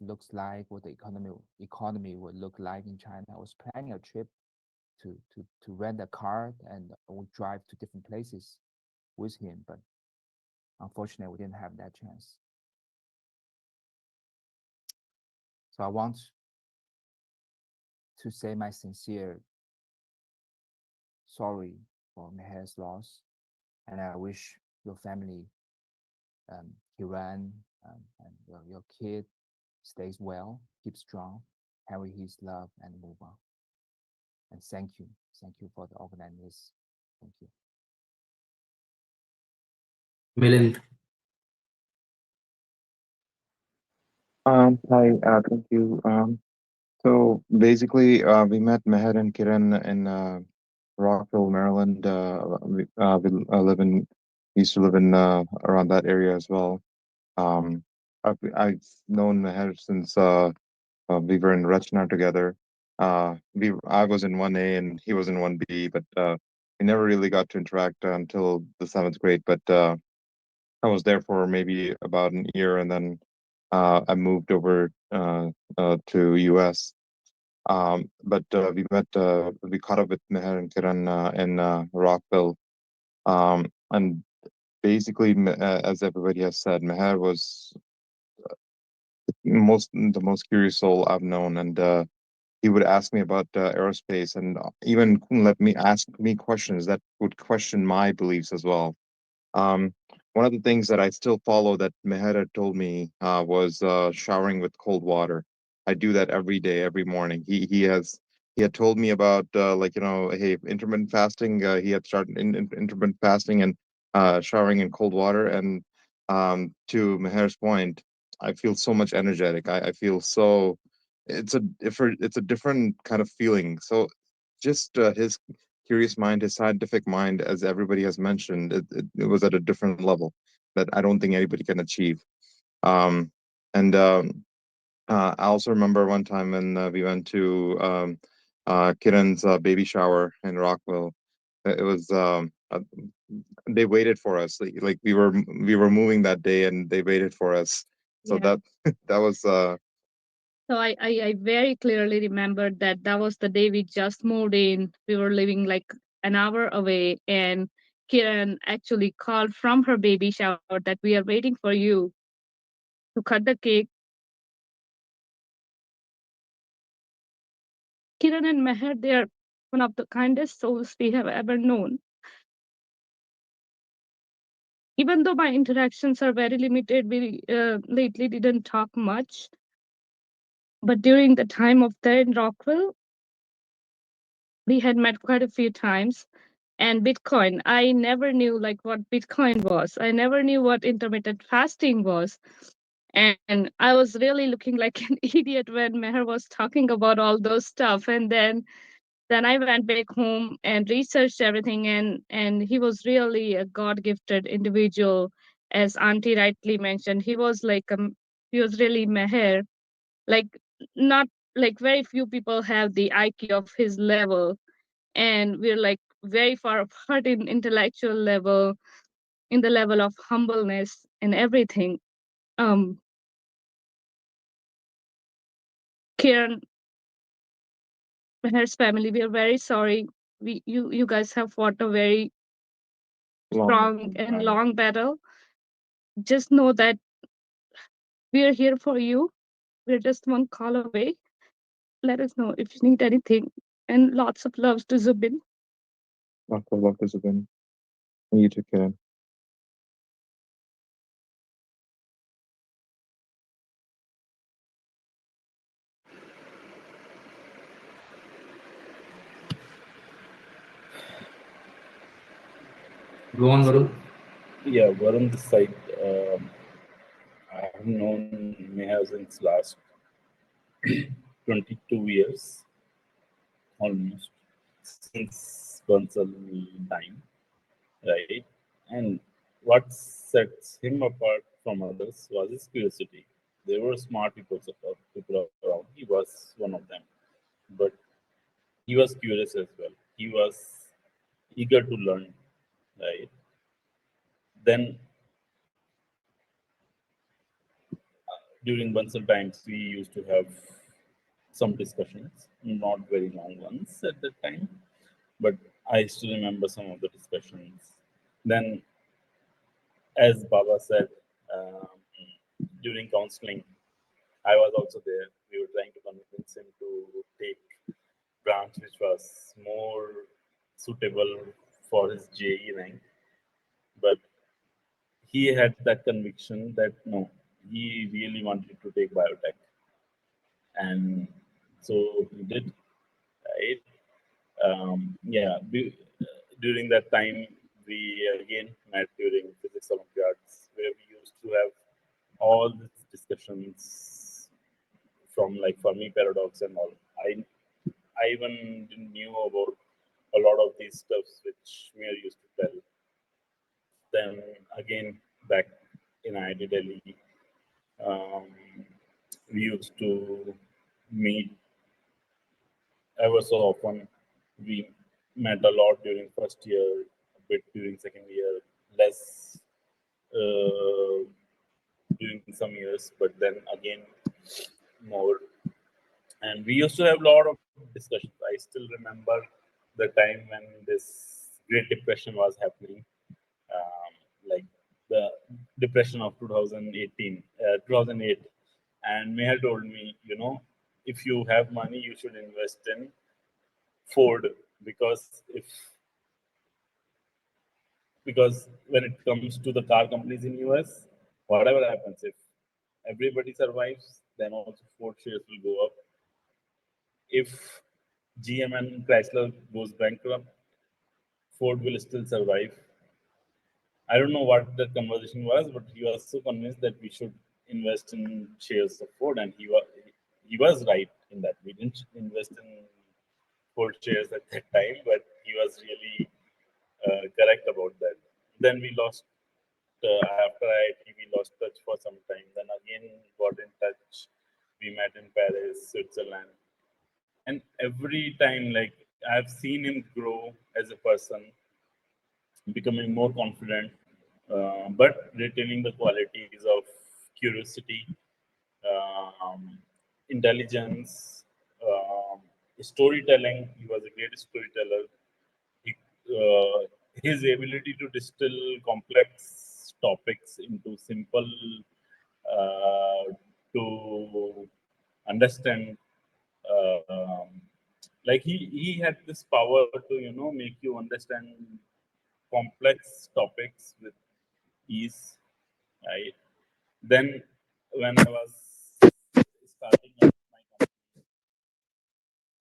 looks like, what the economy would look like in China. I was planning a trip to rent a car and we drive to different places with him, but unfortunately we didn't have that chance. So I want to say my sincere sorry for Meher's loss, and I wish your family, Kiran, and your kid stays well, keep strong, carry his love, and move on. And thank you for the organizers. Thank you. Milind. Hi, thank you. So basically, we met Meher and Kiran in Rockville, Maryland. Used to live in around that area as well. I've known Meher since we were in Rachna together. I was in 1A and he was in 1B, but we never really got to interact until the 7th grade. But I was there for maybe about an year, and then I moved over to US. But we caught up with Meher and Kiran in Rockville. And basically, as everybody has said, Meher was the most curious soul I've known, and he would ask me about aerospace, and even let me ask me questions that would question my beliefs as well. One of the things that I still follow that Meher had told me was showering with cold water. I do that every day, every morning. He had told me about hey, intermittent fasting. He had started intermittent fasting and showering in cold water. And to Meher's point, I feel so much energetic. I feel so. It's a different kind of feeling. So just his curious mind, his scientific mind, as everybody has mentioned, it was at a different level that I don't think anybody can achieve. And I also remember one time when we went to Kiran's baby shower in Rockville. It was they waited for us. Like we were moving that day, and they waited for us. So Yeah. that was So I very clearly remembered that that was the day we just moved in. We were living like an hour away, and Kiran actually called from her baby shower that we are waiting for you to cut the cake. Kiran and Meher, they are one of the kindest souls we have ever known. Even though my interactions are very limited, we lately didn't talk much. But during the time of there in Rockville, we had met quite a few times. And Bitcoin, I never knew like what Bitcoin was. I never knew what intermittent fasting was. And I was really looking like an idiot when Meher was talking about all those stuff. And then I went back home and researched everything. And he was really a God-gifted individual. As Auntie rightly mentioned, he was really Meher. Like, not like very few people have the IQ of his level. And we're like very far apart in intellectual level, in the level of humbleness and everything. Kiran, Meher's family, we are very sorry. You guys have fought a very strong and long battle. Just know that we are here for you. We're just one call away. Let us know if you need anything. And lots of love to Zubin. lots of love to Zubin. And you too, Kiran. Go on, Varun. Yeah, Varun this side. I have known Meher since last 22 years, almost, since Bansal time, right? And what sets him apart from others was his curiosity. There were smart people around. He was one of them. But he was curious as well. He was eager to learn, right? Then during Bansal times, we used to have some discussions, not very long ones at that time, but I still remember some of the discussions. Then, as Baba said, during counseling, I was also there. We were trying to convince him to take branch which was more suitable for his JE rank, but he had that conviction that no, he really wanted to take biotech, and so he did, right? During that time, we again met during physics Olympiads, where we used to have all these discussions from like Fermi paradox and all. I even didn't knew about a lot of these stuffs which Mir used to tell. Then again, back in IIT Delhi, we used to meet ever so often. We met a lot during first year, a bit during second year, less during some years, but then again more. And we used to have a lot of discussions. I still remember the time when this Great Depression was happening, like the depression of 2008. And Meher told me, if you have money, you should invest in Ford, because when it comes to the car companies in US, whatever happens, if everybody survives, then also Ford shares will go up. If GM and Chrysler goes bankrupt, Ford will still survive. I don't know what the conversation was, but he was so convinced that we should invest in shares of Ford, and he was right in that. We didn't invest in Ford shares at that time, but he was really correct about that. Then we lost after IIT, we lost touch for some time. Then again got in touch. We met in Paris, Switzerland, and every time, like, I've seen him grow as a person, becoming more confident, but retaining the qualities of curiosity, um, intelligence, storytelling. He was a great storyteller. He, his ability to distill complex topics into simple to understand. Like he had this power to make you understand complex topics with ease, right? Then when I was starting up my company,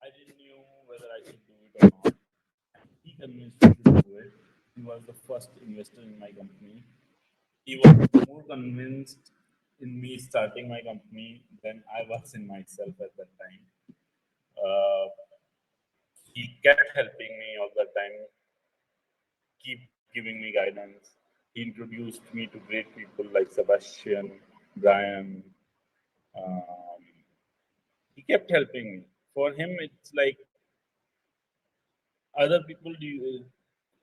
I didn't know whether I should do it or not. He convinced me to do it. He was the first investor in my company. He was more convinced in me starting my company than I was in myself at that time. He kept helping me all the time, keep giving me guidance. He introduced me to great people like Sebastian, Brian. Um, he kept helping me. For him, it's like other people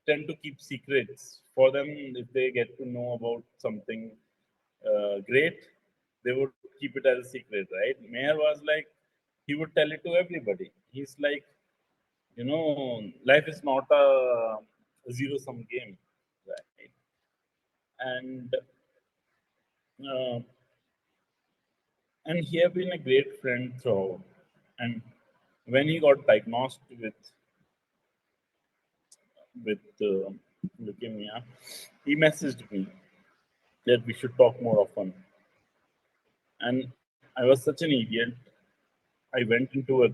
tend to keep secrets. For them, if they get to know about something great, they would keep it as a secret, right? Mayor was like, he would tell it to everybody. He's like, life is not a zero-sum game, right? And uh, and he have been a great friend throughout. And when he got diagnosed with leukemia, he messaged me that we should talk more often. And I was such an idiot. I went into a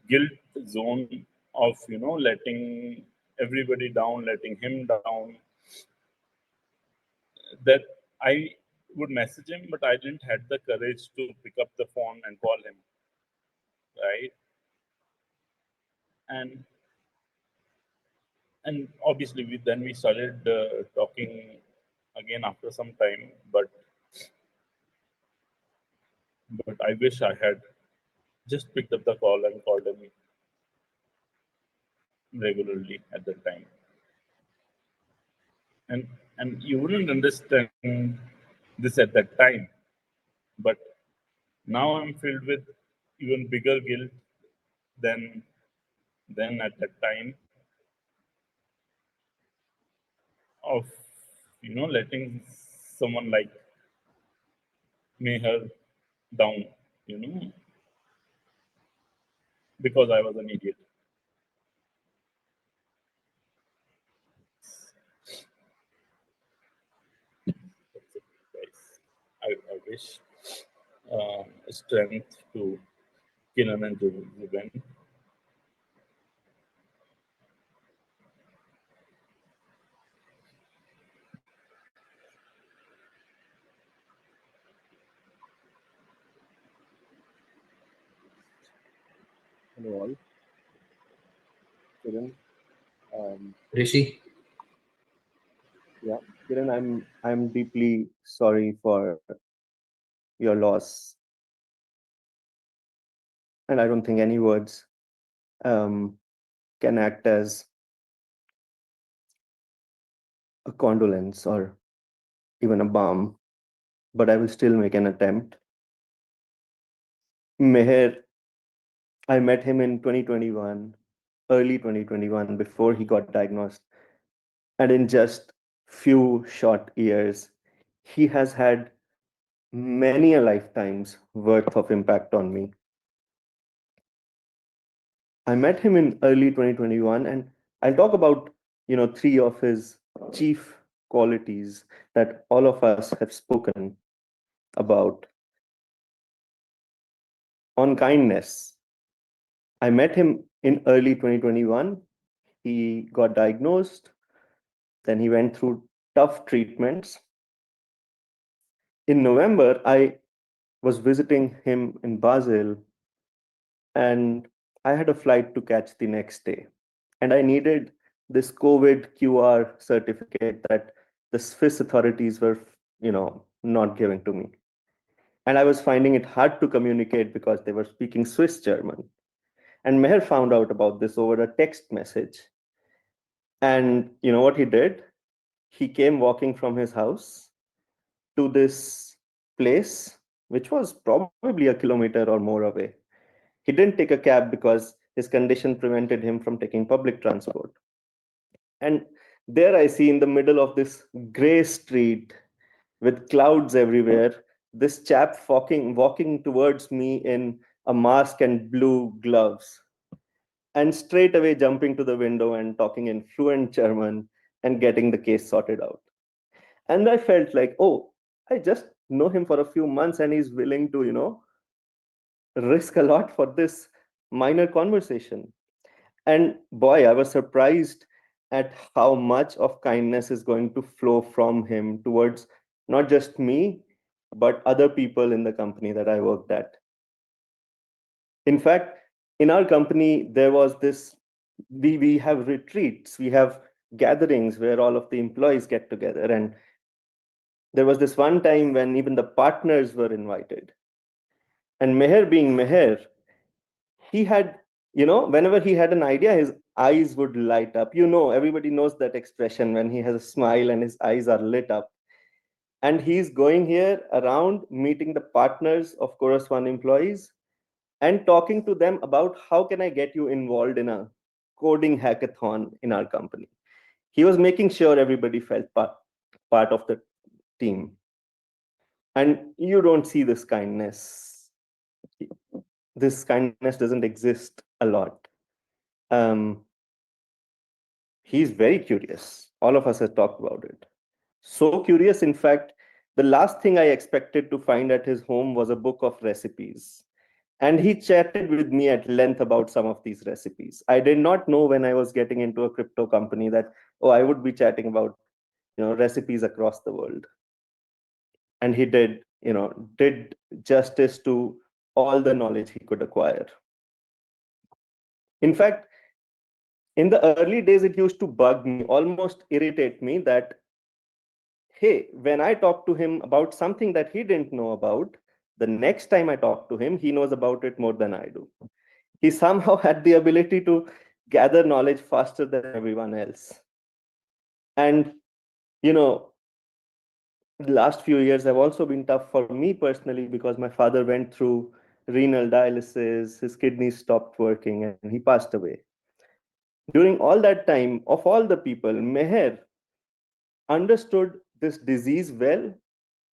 guilt zone of letting everybody down, letting him down. That I would message him, but I didn't had the courage to pick up the phone and call him, right? And obviously we started talking again after some time, but I wish I had just picked up the call and called him regularly at that time. And you wouldn't understand this at that time, but now I'm filled with even bigger guilt than at that time of letting someone like Meher down, because I was an idiot. I wish strength to Kiran and Juben. Hello all. Kiran. Rishi. Yeah, Kiran, I'm deeply sorry for your loss, and I don't think any words can act as a condolence or even a balm, but I will still make an attempt. Meher, I met him in 2021, early 2021, before he got diagnosed. And in just few short years, he has had many a lifetime's worth of impact on me. I met him in early 2021, and I'll talk about, three of his chief qualities that all of us have spoken about. On kindness, I met him in early 2021. He got diagnosed, then he went through tough treatments. In November, I was visiting him in Basel, and I had a flight to catch the next day. And I needed this COVID QR certificate that the Swiss authorities were, not giving to me. And I was finding it hard to communicate because they were speaking Swiss German. And Meher found out about this over a text message. And you know what he did? He came walking from his house to this place, which was probably a kilometer or more away. He didn't take a cab because his condition prevented him from taking public transport. And there I see in the middle of this gray street with clouds everywhere, this chap walking towards me in a mask and blue gloves, and straight away jumping to the window and talking in fluent German and getting the case sorted out. And I felt like, oh, I just know him for a few months and he's willing to, risk a lot for this minor conversation. And boy, I was surprised at how much of kindness is going to flow from him towards not just me, but other people in the company that I worked at. In fact, in our company, there was this, we have retreats, we have gatherings where all of the employees get together. And there was this one time when even the partners were invited. And Meher being Meher, he had, whenever he had an idea, his eyes would light up. Everybody knows that expression when he has a smile and his eyes are lit up. And he's going here around meeting the partners of Chorus One employees and talking to them about how can I get you involved in a coding hackathon in our company. He was making sure everybody felt part of the team. And you don't see this kindness. This kindness doesn't exist a lot. He's very curious. All of us have talked about it. So curious, in fact, the last thing I expected to find at his home was a book of recipes. And he chatted with me at length about some of these recipes. I did not know when I was getting into a crypto company that, I would be chatting about, recipes across the world. And he did justice to all the knowledge he could acquire. In fact, in the early days, it used to bug me, almost irritate me that, hey, when I talk to him about something that he didn't know about, the next time I talk to him, he knows about it more than I do. He somehow had the ability to gather knowledge faster than everyone else. And, the last few years have also been tough for me personally because my father went through renal dialysis, his kidneys stopped working, and he passed away. During all that time, of all the people, Meher understood this disease well.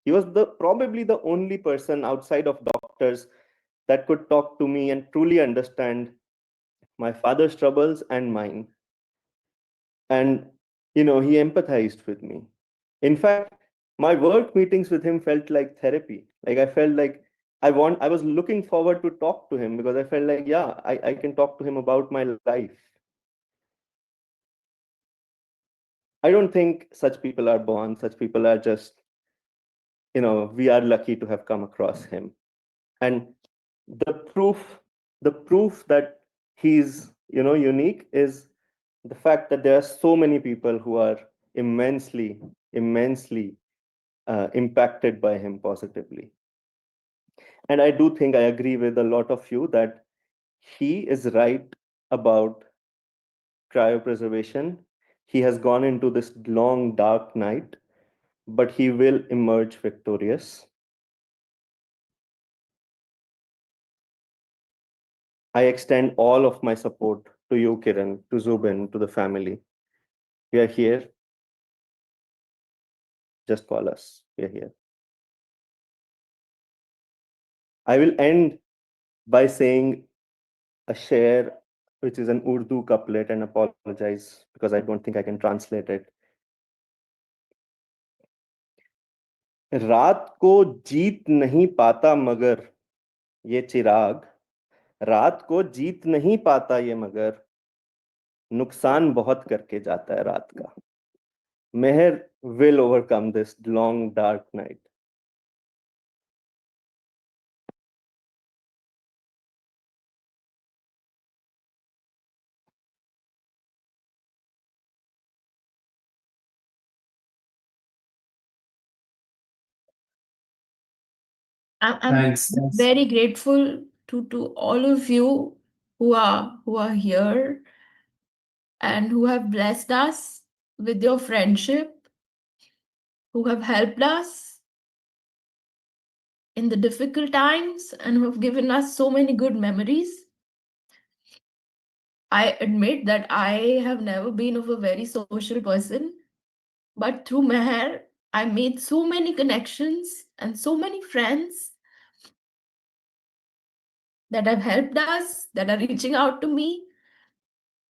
He was probably the only person outside of doctors that could talk to me and truly understand my father's troubles and mine. And, he empathized with me. In fact, my work meetings with him felt like therapy. Like I felt like I was looking forward to talk to him because I felt like, yeah, I can talk to him about my life. I don't think such people are born. Such people are just, we are lucky to have come across him. And the proof that he's, unique is the fact that there are so many people who are immensely impacted by him positively. And I do think I agree with a lot of you that he is right about cryopreservation. He has gone into this long, dark night, but he will emerge victorious. I extend all of my support to you, Kiran, to Zubin, to the family. We are here. Just call us. We are here. I will end by saying a share, which is an Urdu couplet, and apologize because I don't think I can translate it. रात को जीत नहीं पाता मगर ये चिराग, रात को जीत नहीं पाता ये मगर नुकसान बहुत करके जाता है रात का. Meher will overcome this long dark night. I'm Thanks. very grateful to all of you who are here and who have blessed us with your friendship, who have helped us in the difficult times and who have given us so many good memories. I admit that I have never been of a very social person, but through Meher, I made so many connections and so many friends that have helped us, that are reaching out to me,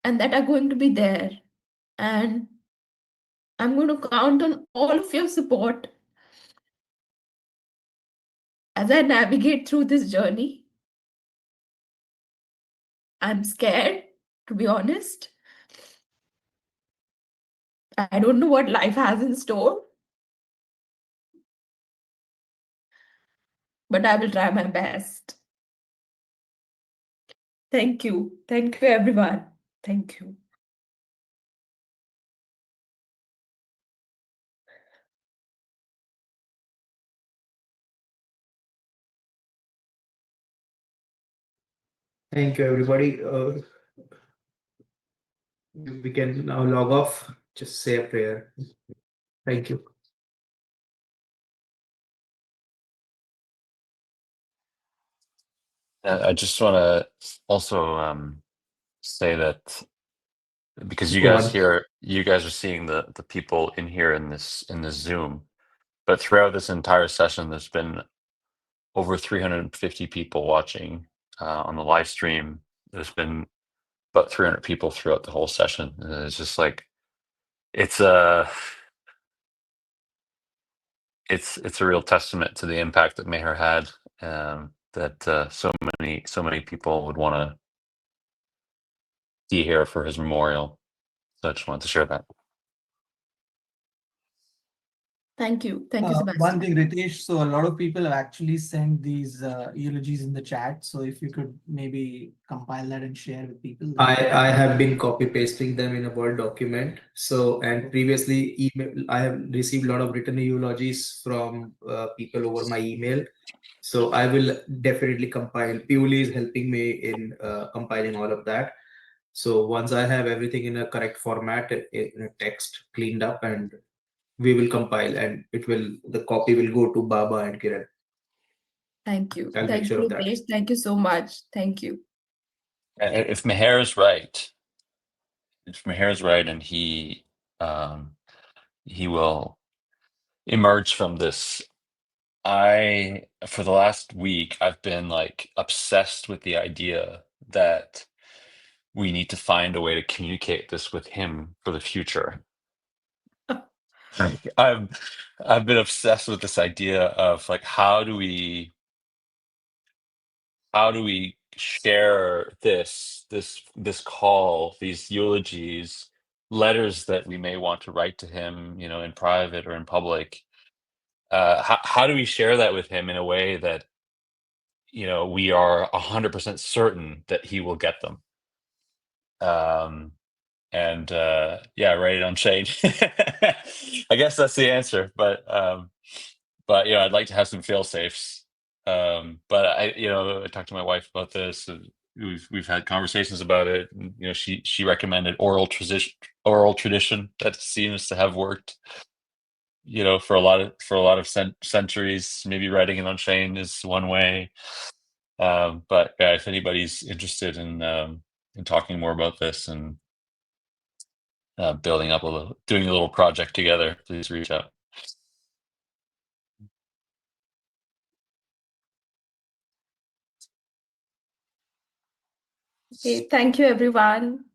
and that are going to be there. And I'm going to count on all of your support as I navigate through this journey. I'm scared, to be honest. I don't know what life has in store, but I will try my best. Thank you. Thank you, everyone. Thank you. Thank you, everybody. We can now log off. Just say a prayer. Thank you. I just want to also say that because you Go guys on. here, you guys are seeing the people in here in this Zoom, but throughout this entire session, there's been over 350 people watching on the live stream. There's been about 300 people throughout the whole session. And it's just like it's a real testament to the impact that Meher had. That so many people would want to be here for his memorial. So I just wanted to share that. Thank you. Thank you, One Sebastian. thing, Ritesh, so a lot of people have actually sent these eulogies in the chat. So if you could maybe compile that and share with people. I have been copy pasting them in a Word document. So, and previously email, I have received a lot of written eulogies from people over my email. So I will definitely compile. Piuli is helping me in compiling all of that. So once I have everything in a correct format, in a text cleaned up, and we will compile, and the copy will go to Baba and Kiran. Thank you. I'll make Thank sure you, of that. Ritesh. Thank you so much. Thank you. If Meher is right, and he will emerge from this. For the last week, I've been like obsessed with the idea that we need to find a way to communicate this with him for the future. Like, I've been obsessed with this idea of like how do we share this call, these eulogies, letters that we may want to write to him, in private or in public. How do we share that with him in a way that we are 100% certain that he will get them? And write it on chain. I guess that's the answer, but I'd like to have some fail safes. But I talked to my wife about this, and we've had conversations about it. And, she recommended oral tradition that seems to have worked. For a lot of centuries. Maybe writing it on chain is one way. But yeah, if anybody's interested in talking more about this and doing a little project together, please reach out. Okay. Thank you, everyone.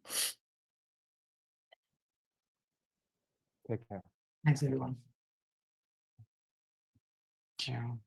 Take care. Thanks, everyone. you.